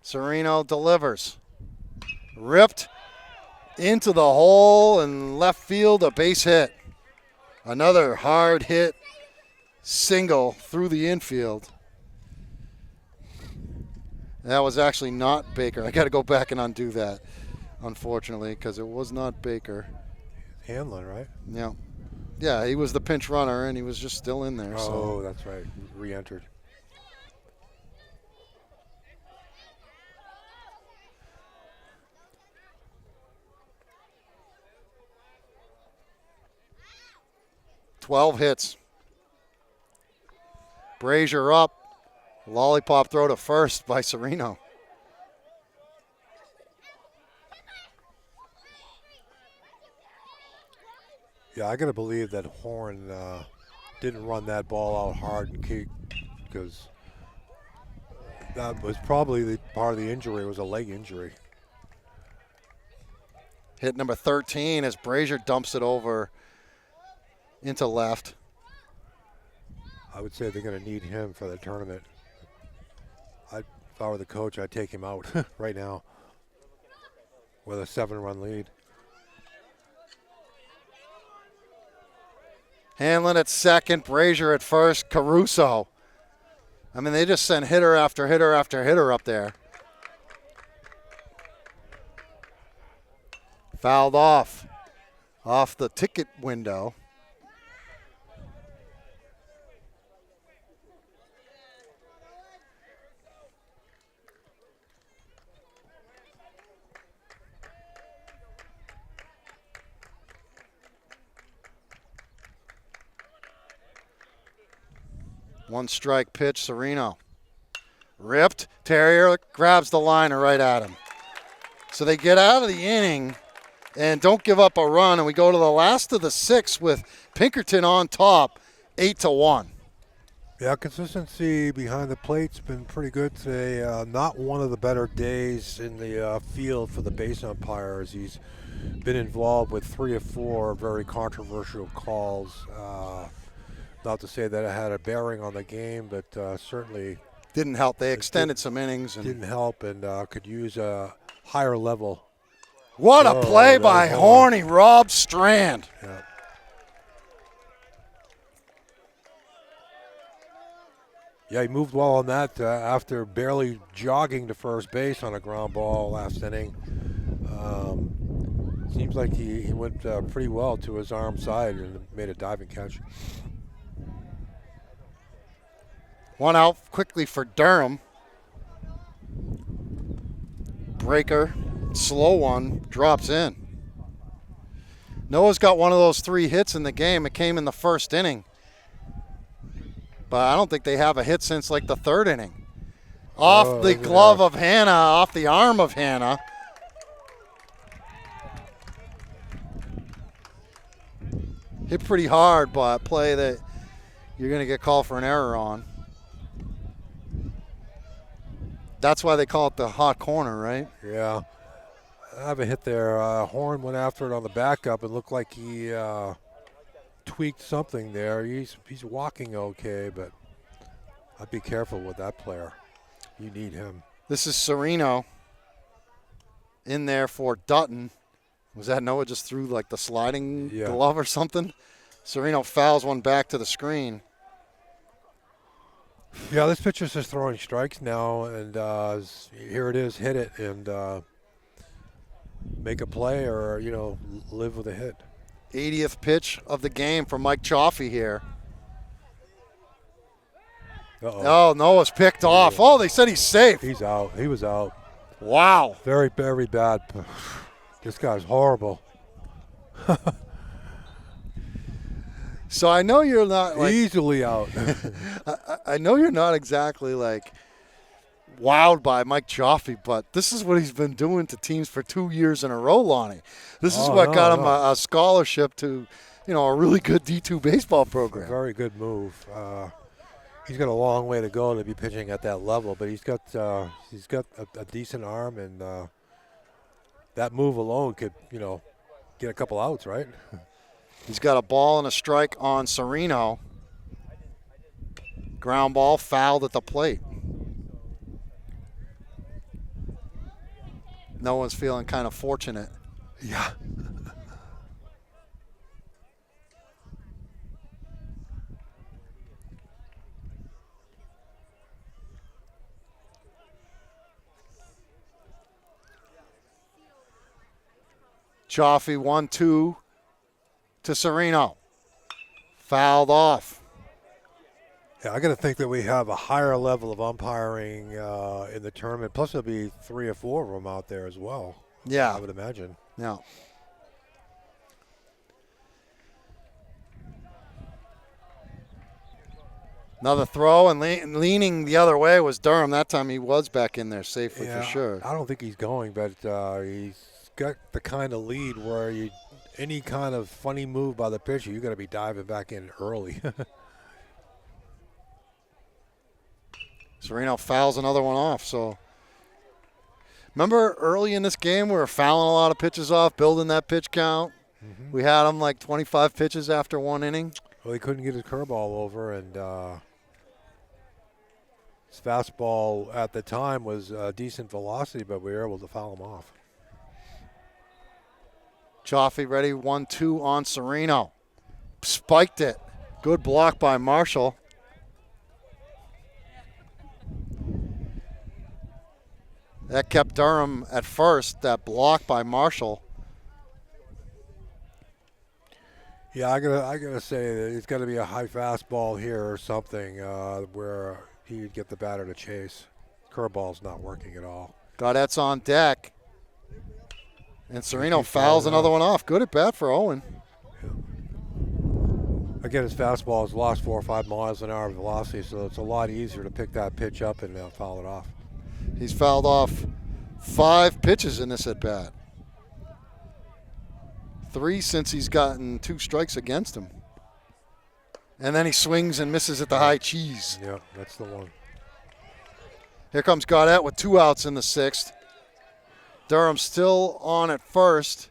[SPEAKER 1] Sereno delivers. Ripped into the hole and left field, a base hit. Another hard hit single through the infield. That was actually not Baker. I got to go back and undo that, unfortunately, because it was not Baker.
[SPEAKER 2] Hanlon, right?
[SPEAKER 1] Yeah. Yeah, he was the pinch runner, and he was just still in there.
[SPEAKER 2] Oh, that's right. Re-entered.
[SPEAKER 1] .12 hits. Brazier up. Lollipop throw to first by Sereno.
[SPEAKER 2] Yeah, I got to believe that Horn didn't run that ball out hard and kick, because that was probably the part of the injury. It was a leg injury.
[SPEAKER 1] Hit number 13 as Brazier dumps it over into left.
[SPEAKER 2] I would say they're going to need him for the tournament. If I were the coach, I'd take him out right now with a 7-run lead.
[SPEAKER 1] Hanlon at second, Brazier at first, Caruso. I mean, they just sent hitter after hitter after hitter up there. Fouled off the ticket window. One strike pitch, Sereno. Ripped. Terrier grabs the liner right at him. So they get out of the inning and don't give up a run, and we go to the last of the 6 with Pinkerton on top, 8-1.
[SPEAKER 2] Yeah, consistency behind the plate's been pretty good today. Not one of the better days in the field for the base umpires. He's been involved with 3 or 4 very controversial calls. Not to say that it had a bearing on the game, but certainly
[SPEAKER 1] didn't help. They extended some innings.
[SPEAKER 2] Didn't help, and could use a higher level.
[SPEAKER 1] What a play by Horny Rob Strand.
[SPEAKER 2] Yeah. Yeah, he moved well on that after barely jogging to first base on a ground ball last inning. Seems like he went pretty well to his arm side and made a diving catch.
[SPEAKER 1] One out quickly for Durham. Breaker, slow one, drops in. Noah's got one of those 3 hits in the game. It came in the first inning. But I don't think they have a hit since like the 3rd inning. Off the glove of Hannah, off the arm of Hannah. Hit pretty hard, but play that you're going to get called for an error on. That's why they call it the hot corner, right?
[SPEAKER 2] Yeah. I have a hit there. Horn went after it on the backup and looked like he tweaked something there. He's walking okay, but I'd be careful with that player. You need him.
[SPEAKER 1] This is Sereno in there for Dutton. Was that Noah just threw like the sliding glove or something? Sereno fouls one back to the screen.
[SPEAKER 2] Yeah, this pitcher's just throwing strikes now, and here it is, hit it, and make a play or, live with a hit.
[SPEAKER 1] 80th pitch of the game for Mike Chaffee here.
[SPEAKER 2] Uh-oh.
[SPEAKER 1] Oh, Noah's picked off. Oh, they said he's safe.
[SPEAKER 2] He's out. He was out.
[SPEAKER 1] Wow.
[SPEAKER 2] Very, very bad. This guy's horrible.
[SPEAKER 1] So I know you're not like
[SPEAKER 2] easily out.
[SPEAKER 1] I know you're not exactly like wowed by Mike Chaffee, but this is what he's been doing to teams for 2 years in a row, Lonnie. This is what got him a scholarship to, a really good D2 baseball program.
[SPEAKER 2] A very good move. He's got a long way to go to be pitching at that level, but he's got a decent arm, and that move alone could, get a couple outs, right?
[SPEAKER 1] He's got a ball and a strike on Sereno. Ground ball fouled at the plate. No one's feeling kind of fortunate.
[SPEAKER 2] Yeah.
[SPEAKER 1] Chaffee 1-2 to Sereno. Fouled off.
[SPEAKER 2] Yeah, I got to think that we have a higher level of umpiring in the tournament. Plus, there'll be 3 or 4 of them out there as well.
[SPEAKER 1] Yeah.
[SPEAKER 2] I would imagine.
[SPEAKER 1] Yeah. Another throw, and leaning the other way was Durham. That time he was back in there safely for sure.
[SPEAKER 2] I don't think he's going, but he's got the kind of lead where any kind of funny move by the pitcher, you got to be diving back in early.
[SPEAKER 1] Sereno fouls another one off. So remember early in this game we were fouling a lot of pitches off, building that pitch count. Mm-hmm. We had him like 25 pitches after one inning.
[SPEAKER 2] Well, he couldn't get his curveball over, and his fastball at the time was decent velocity, but we were able to foul him off.
[SPEAKER 1] Chaffee ready, 1-2 on Sereno. Spiked it. Good block by Marshall. That kept Durham at first, that block by Marshall.
[SPEAKER 2] Yeah, I gotta say that it's got to be a high fastball here or something where he'd get the batter to chase. Curveball's not working at all.
[SPEAKER 1] Gaudette's on deck. And Sereno fouls another one off. Good at bat for Owen.
[SPEAKER 2] Yeah. Again, his fastball has lost 4 or 5 miles an hour of velocity, so it's a lot easier to pick that pitch up and foul it off.
[SPEAKER 1] He's fouled off 5 pitches in this at bat. 3 since he's gotten 2 strikes against him. And then he swings and misses at the high cheese.
[SPEAKER 2] Yeah, that's the one.
[SPEAKER 1] Here comes Gaudette with 2 outs in the 6th. Durham still on at first.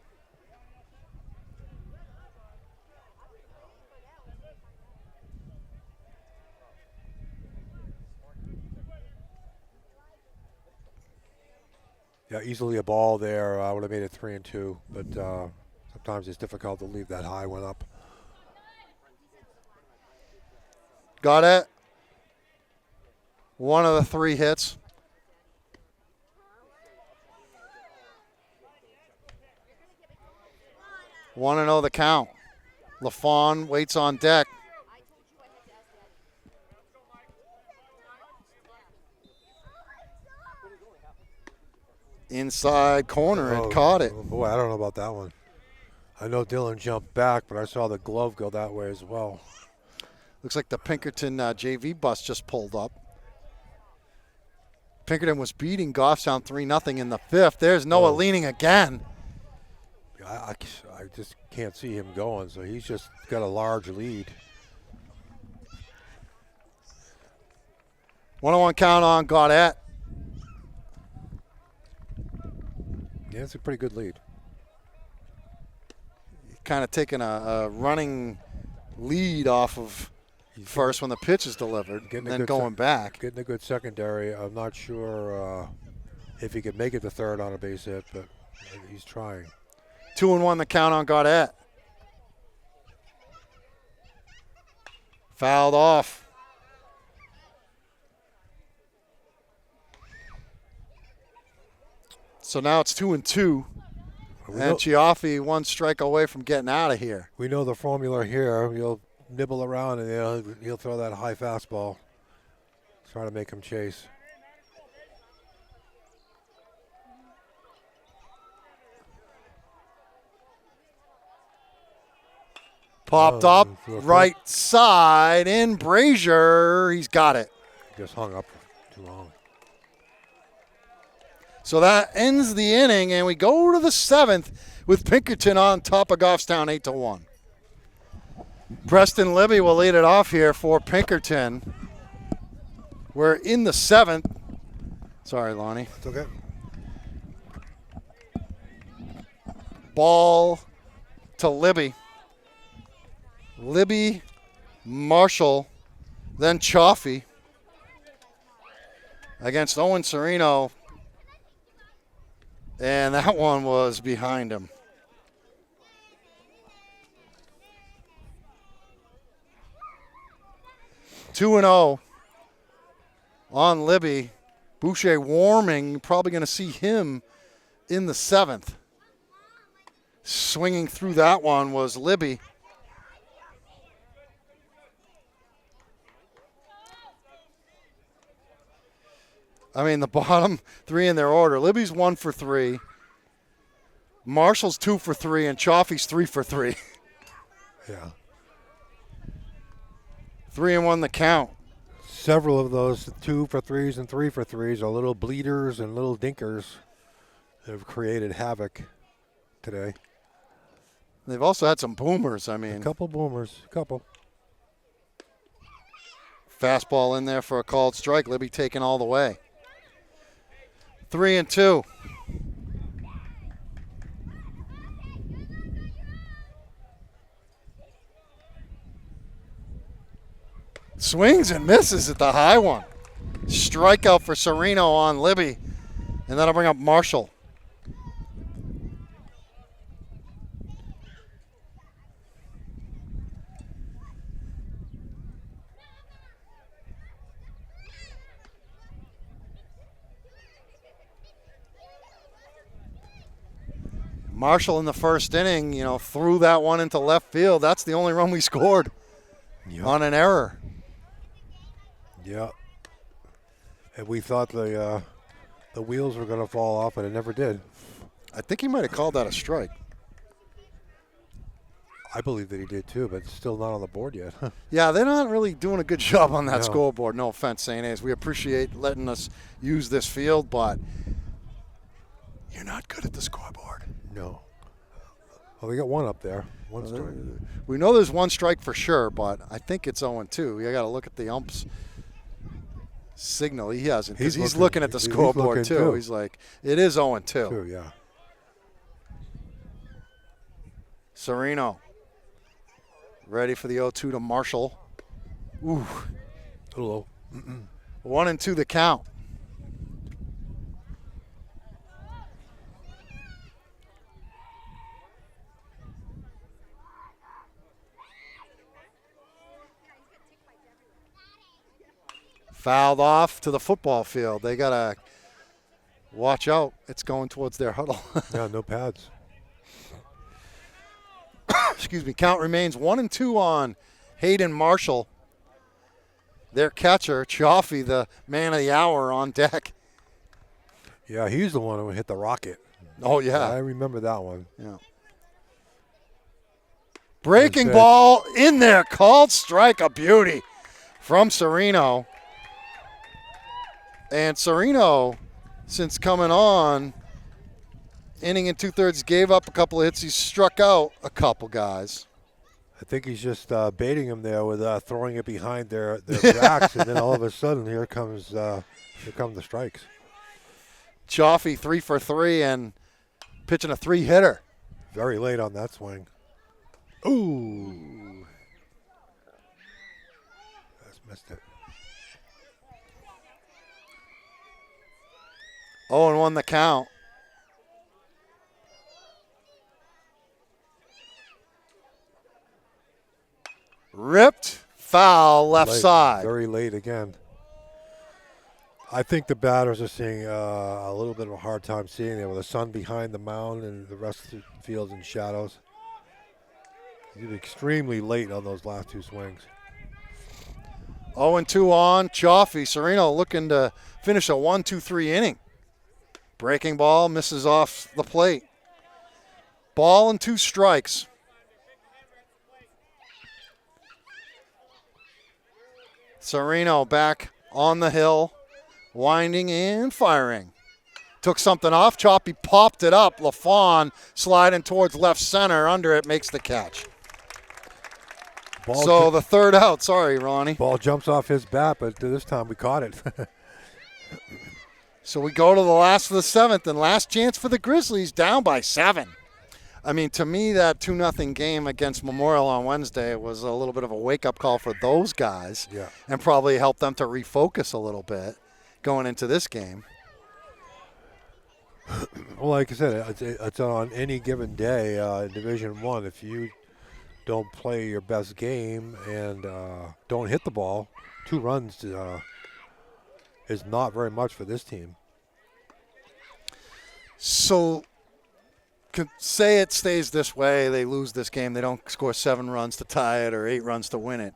[SPEAKER 2] Yeah, easily a ball there. I would have made it 3-2, but sometimes it's difficult to leave that high one up.
[SPEAKER 1] Gaudette, one of the 3 hits. Want to know the count. LaFawn waits on deck. Inside corner and caught it.
[SPEAKER 2] Oh boy, I don't know about that one. I know Dylan jumped back, but I saw the glove go that way as well.
[SPEAKER 1] Looks like the Pinkerton JV bus just pulled up. Pinkerton was beating Goffstown 3-0 in the 5th. There's Noah leaning again.
[SPEAKER 2] I just can't see him going, so he's just got a large lead.
[SPEAKER 1] 1-1 count on Gaudette.
[SPEAKER 2] Yeah, it's a pretty good lead.
[SPEAKER 1] Kind of taking a running lead off of first when the pitch is delivered, and then going back.
[SPEAKER 2] Getting a good secondary. I'm not sure if he could make it to third on a base hit, but he's trying.
[SPEAKER 1] 2-1 the count on Gaudette. Fouled off. So now it's 2-2. And Chiaffi 1 strike away from getting out of here.
[SPEAKER 2] We know the formula here. He'll nibble around and he'll throw that high fastball. Try to make him chase.
[SPEAKER 1] Popped up, right side in Brazier. He's got it.
[SPEAKER 2] Just hung up too long.
[SPEAKER 1] So that ends the inning, and we go to the 7th with Pinkerton on top of Goffstown 8-1. Preston Libby will lead it off here for Pinkerton. We're in the 7th. Sorry, Lonnie.
[SPEAKER 2] It's okay.
[SPEAKER 1] Ball to Libby. Libby, Marshall, then Chaffee against Owen Sereno. And that one was behind him. Two 2-0 on Libby. Boucher warming. Probably going to see him in the 7th. Swinging through that one was Libby. I mean, the bottom 3 in their order. Libby's 1 for 3. Marshall's 2 for 3, and Chaffee's 3 for 3.
[SPEAKER 2] Yeah.
[SPEAKER 1] 3-1 the count.
[SPEAKER 2] Several of those 2 for 3s and 3 for 3s are little bleeders and little dinkers that have created havoc today.
[SPEAKER 1] They've also had some boomers. I
[SPEAKER 2] A
[SPEAKER 1] mean,
[SPEAKER 2] couple boomers. A couple.
[SPEAKER 1] fastball in there for a called strike. Libby taking all the way. 3-2. Swings and misses at the high one. Strikeout for Sereno on Libby. And that'll bring up Marshall. Marshall in the first inning, threw that one into left field. That's the only run we scored on an error.
[SPEAKER 2] Yeah. And we thought the wheels were going to fall off, but it never did.
[SPEAKER 1] I think he might have called that a strike.
[SPEAKER 2] I believe that he did too, but it's still not on the board yet.
[SPEAKER 1] Yeah, they're not really doing a good job on that
[SPEAKER 2] No.
[SPEAKER 1] scoreboard. No offense, St. A's. We appreciate letting us use this field, but you're not good at the scoreboard.
[SPEAKER 2] No. Well, we got one up there. One strike.
[SPEAKER 1] We know there's one strike for sure, but I think it's 0-2. You got to look at the ump's signal. He hasn't, because he's looking at the scoreboard too. He's like, it is 0-2.
[SPEAKER 2] Too, yeah.
[SPEAKER 1] Sereno ready for the 0-2 to Marshall. Ooh.
[SPEAKER 2] Hello.
[SPEAKER 1] 1-2 the count. Fouled off to the football field. They got to watch out. It's going towards their huddle.
[SPEAKER 2] Yeah, no pads.
[SPEAKER 1] Excuse me. Count remains 1-2 on Hayden Marshall. Their catcher, Chaffee, the man of the hour, on deck.
[SPEAKER 2] Yeah, he's the one who hit the rocket.
[SPEAKER 1] Oh, yeah.
[SPEAKER 2] I remember that one.
[SPEAKER 1] Yeah. Breaking ball in there. Called strike. A beauty from Sereno. And Sereno, since coming on, inning and 2/3, gave up a couple of hits. He struck out a couple guys.
[SPEAKER 2] I think he's just baiting them there with throwing it behind their backs, and then all of a sudden here come the strikes.
[SPEAKER 1] Chaffee 3 for 3 and pitching a 3-hitter.
[SPEAKER 2] Very late on that swing.
[SPEAKER 1] Ooh.
[SPEAKER 2] Just missed it.
[SPEAKER 1] 0-1 the count. Ripped, foul, left side.
[SPEAKER 2] Very late again. I think the batters are seeing a little bit of a hard time seeing there with the sun behind the mound and the rest of the field's in shadows. He's extremely late on those last two swings.
[SPEAKER 1] 0-2 on Chaffee. Sereno looking to finish a 1-2-3 inning. Breaking ball misses off the plate. Ball and 2 strikes. Sereno back on the hill, winding and firing. Took something off. Chaffee popped it up. LaFawn sliding towards left center. Under it, makes the catch. So the third out. Sorry, Ronnie.
[SPEAKER 2] Ball jumps off his bat, but this time we caught it.
[SPEAKER 1] So we go to the last of the 7th, and last chance for the Grizzlies, down by 7. I mean, to me, that 2-0 game against Memorial on Wednesday was a little bit of a wake-up call for those guys,
[SPEAKER 2] Yeah.
[SPEAKER 1] and probably helped them to refocus a little bit going into this game.
[SPEAKER 2] Well, like I said, it's on any given day in Division I. If you don't play your best game and don't hit the ball, 2 runs is not very much for this team.
[SPEAKER 1] So say it stays this way, they lose this game, they don't score 7 runs to tie it or 8 runs to win it.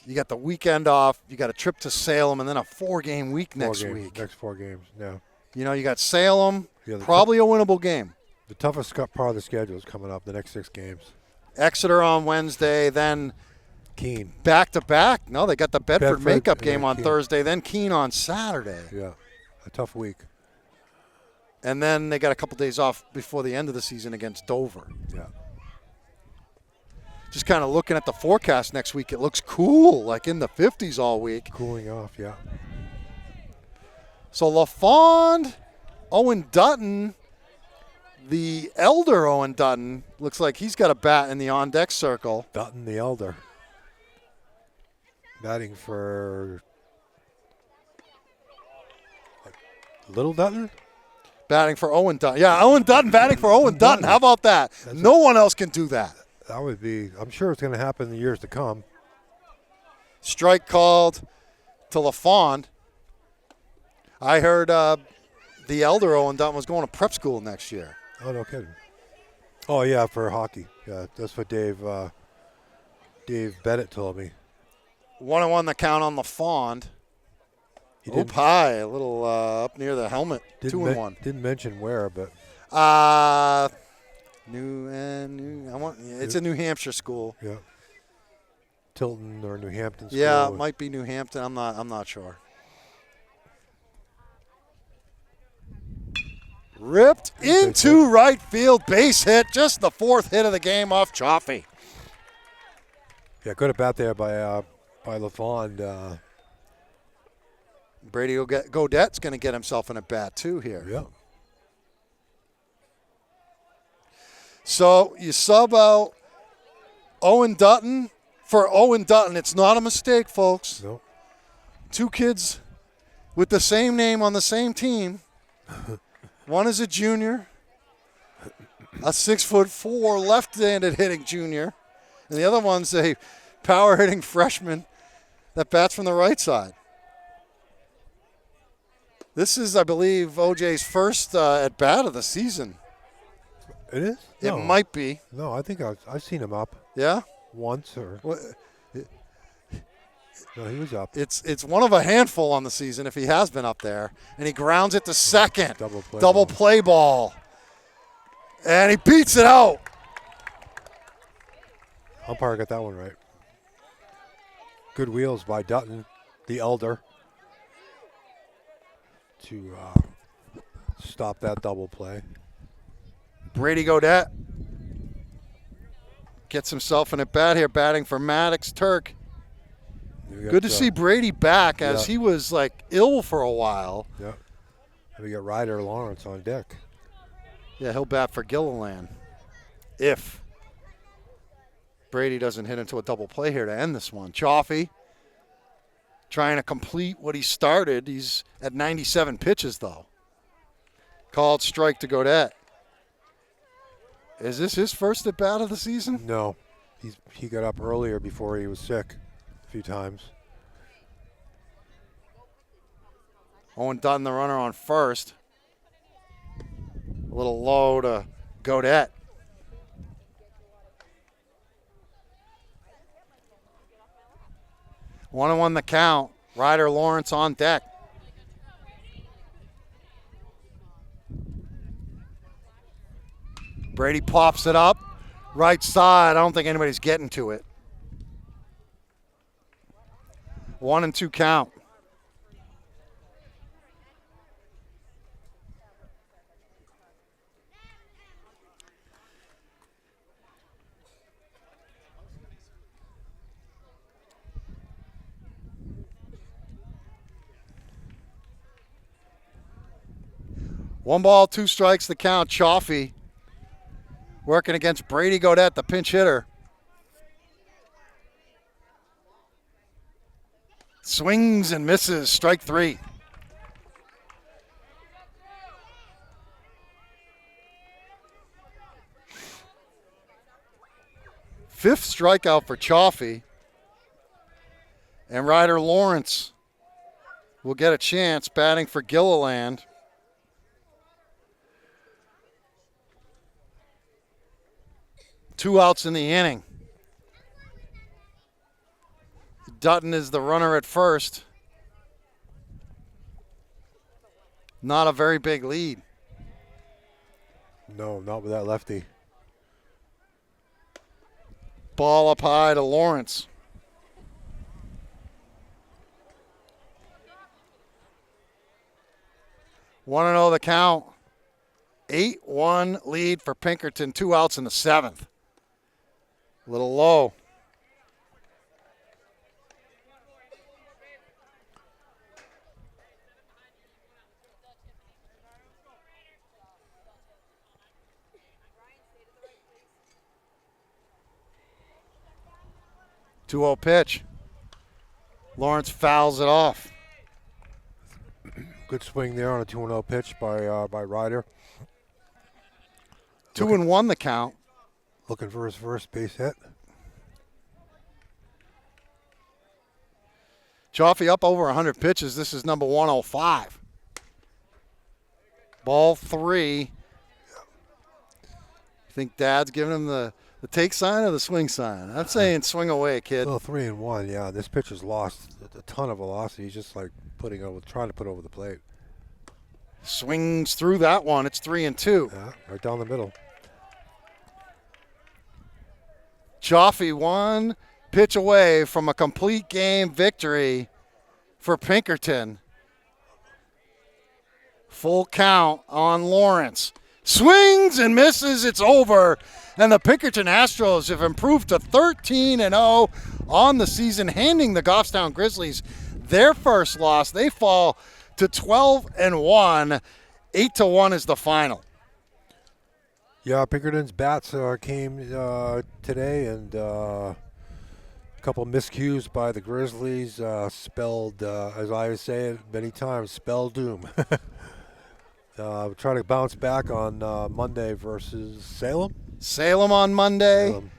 [SPEAKER 1] You got the weekend off, you got a trip to Salem, and then a 4-game week next week.
[SPEAKER 2] Next 4 games, yeah.
[SPEAKER 1] You got Salem, probably a winnable game.
[SPEAKER 2] The toughest part of the schedule is coming up, the next 6 games.
[SPEAKER 1] Exeter on Wednesday, then
[SPEAKER 2] Keene.
[SPEAKER 1] Back-to-back. No, they got the Bedford makeup game on
[SPEAKER 2] Keene.
[SPEAKER 1] Thursday, then Keene on Saturday.
[SPEAKER 2] Yeah, a tough week.
[SPEAKER 1] And then they got a couple days off before the end of the season against Dover.
[SPEAKER 2] Yeah.
[SPEAKER 1] just kind of looking at the forecast next week, it looks cool, like in the 50s all week.
[SPEAKER 2] Cooling off, yeah.
[SPEAKER 1] So LaFond, Owen Dutton, the elder Owen Dutton, looks like he's got a bat in the on-deck circle.
[SPEAKER 2] Dutton the elder. Batting for Little Dutton?
[SPEAKER 1] Batting for Owen Dutton. Yeah, Owen Dutton batting for Owen Dutton. How about that? No one else can do that.
[SPEAKER 2] That would be, I'm sure it's going to happen in the years to come.
[SPEAKER 1] Strike called to LaFond. I heard the elder Owen Dutton was going to prep school next year.
[SPEAKER 2] Oh, no kidding. Oh, yeah, for hockey. Yeah, that's what Dave Bennett told me.
[SPEAKER 1] 1-1 the count on LaFond. Oop high, a little up near the helmet. 2-1.
[SPEAKER 2] Didn't mention where, but.
[SPEAKER 1] It's a New Hampshire school.
[SPEAKER 2] Yeah. Tilton or New Hampton school.
[SPEAKER 1] Yeah, it might be New Hampton. I'm not sure. Ripped into right field, base hit. Just the 4th hit of the game off Chaffee.
[SPEAKER 2] Yeah, good at bat there by LaFond.
[SPEAKER 1] Brady Gaudette's going to get himself an at bat too here.
[SPEAKER 2] Yeah.
[SPEAKER 1] So you sub out Owen Dutton for Owen Dutton. It's not a mistake, folks.
[SPEAKER 2] Nope.
[SPEAKER 1] 2 kids with the same name on the same team. One is a junior, a 6'4" left-handed hitting junior, and the other one's a power hitting freshman that bats from the right side. This is, I believe, OJ's first at bat of the season.
[SPEAKER 2] It is?
[SPEAKER 1] It might be.
[SPEAKER 2] No, I think I've seen him up.
[SPEAKER 1] Yeah?
[SPEAKER 2] Once or. No, he was up.
[SPEAKER 1] It's one of a handful on the season if he has been up there. And he grounds it to second.
[SPEAKER 2] Double
[SPEAKER 1] play ball. And he beats it out.
[SPEAKER 2] Umpire got that one right. Good wheels by Dutton, the elder, to stop that double play.
[SPEAKER 1] Brady Gaudette gets himself an at bat here, batting for Maddox Turk. Good to see Brady back as he was like ill for a while.
[SPEAKER 2] Yeah. We got Ryder Lawrence on deck.
[SPEAKER 1] Yeah, he'll bat for Gilliland if Brady doesn't hit into a double play here to end this one. Chaffee trying to complete what he started. He's at 97 pitches, though. Called strike to Gaudette. Is this his first at bat of the season?
[SPEAKER 2] No. He got up earlier before he was sick a few times.
[SPEAKER 1] Owen Dutton, the runner on first. A little low to Gaudette. One and one the count. Ryder Lawrence on deck. Brady pops it up. Right side. I don't think anybody's getting to it. 1-2 count. One ball, 2 strikes, the count. Chaffee working against Brady Gaudette, the pinch hitter. Swings and misses, strike 3. Fifth strikeout for Chaffee. And Ryder Lawrence will get a chance batting for Gilliland. Two outs in the inning. Dutton is the runner at first. Not a very big lead.
[SPEAKER 2] No, not with that lefty.
[SPEAKER 1] Ball up high to Lawrence. One and 0 the count. 8-1 lead for Pinkerton. 2 outs in the 7th. Little low. Two-0 pitch. Lawrence fouls it off.
[SPEAKER 2] Good swing there on a 2-0 pitch by Ryder.
[SPEAKER 1] 2-1 the count.
[SPEAKER 2] Looking for his first base hit.
[SPEAKER 1] Chaffee up over 100 pitches. This is number 105. Ball 3. You think Dad's giving him the take sign or the swing sign? I'm saying swing away, kid.
[SPEAKER 2] Still 3-1. Yeah, this pitch has lost a ton of velocity. He's just like trying to put over the plate.
[SPEAKER 1] Swings through that one. It's 3-2.
[SPEAKER 2] Yeah, right down the middle.
[SPEAKER 1] Chaffee one pitch away from a complete game victory for Pinkerton. Full count on Lawrence. Swings and misses. It's over. And the Pinkerton Astros have improved to 13-0 on the season, handing the Goffstown Grizzlies their first loss. They fall to 12-1. 8-1 is the final.
[SPEAKER 2] Yeah, Pinkerton's bats came today, and a couple miscues by the Grizzlies spelled, as I say it many times, spell doom. Trying to bounce back on Monday versus Salem.
[SPEAKER 1] Salem on Monday.
[SPEAKER 2] Salem.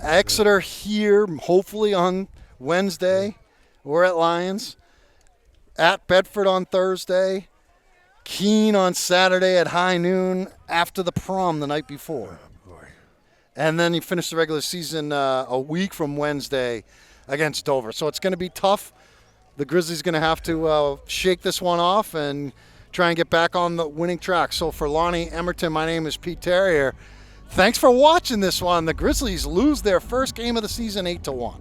[SPEAKER 1] Exeter here, hopefully on Wednesday. We're at Lions. At Bedford on Thursday. Keene on Saturday at high noon after the prom the night before.
[SPEAKER 2] Oh, boy.
[SPEAKER 1] And then you finish the regular season a week from Wednesday against Dover. So it's going to be tough. The Grizzlies going to have to shake this one off and try and get back on the winning track. So for Lonnie Emerton, my name is Pete Terrier. Thanks for watching this one. The Grizzlies lose their first game of the season 8-1.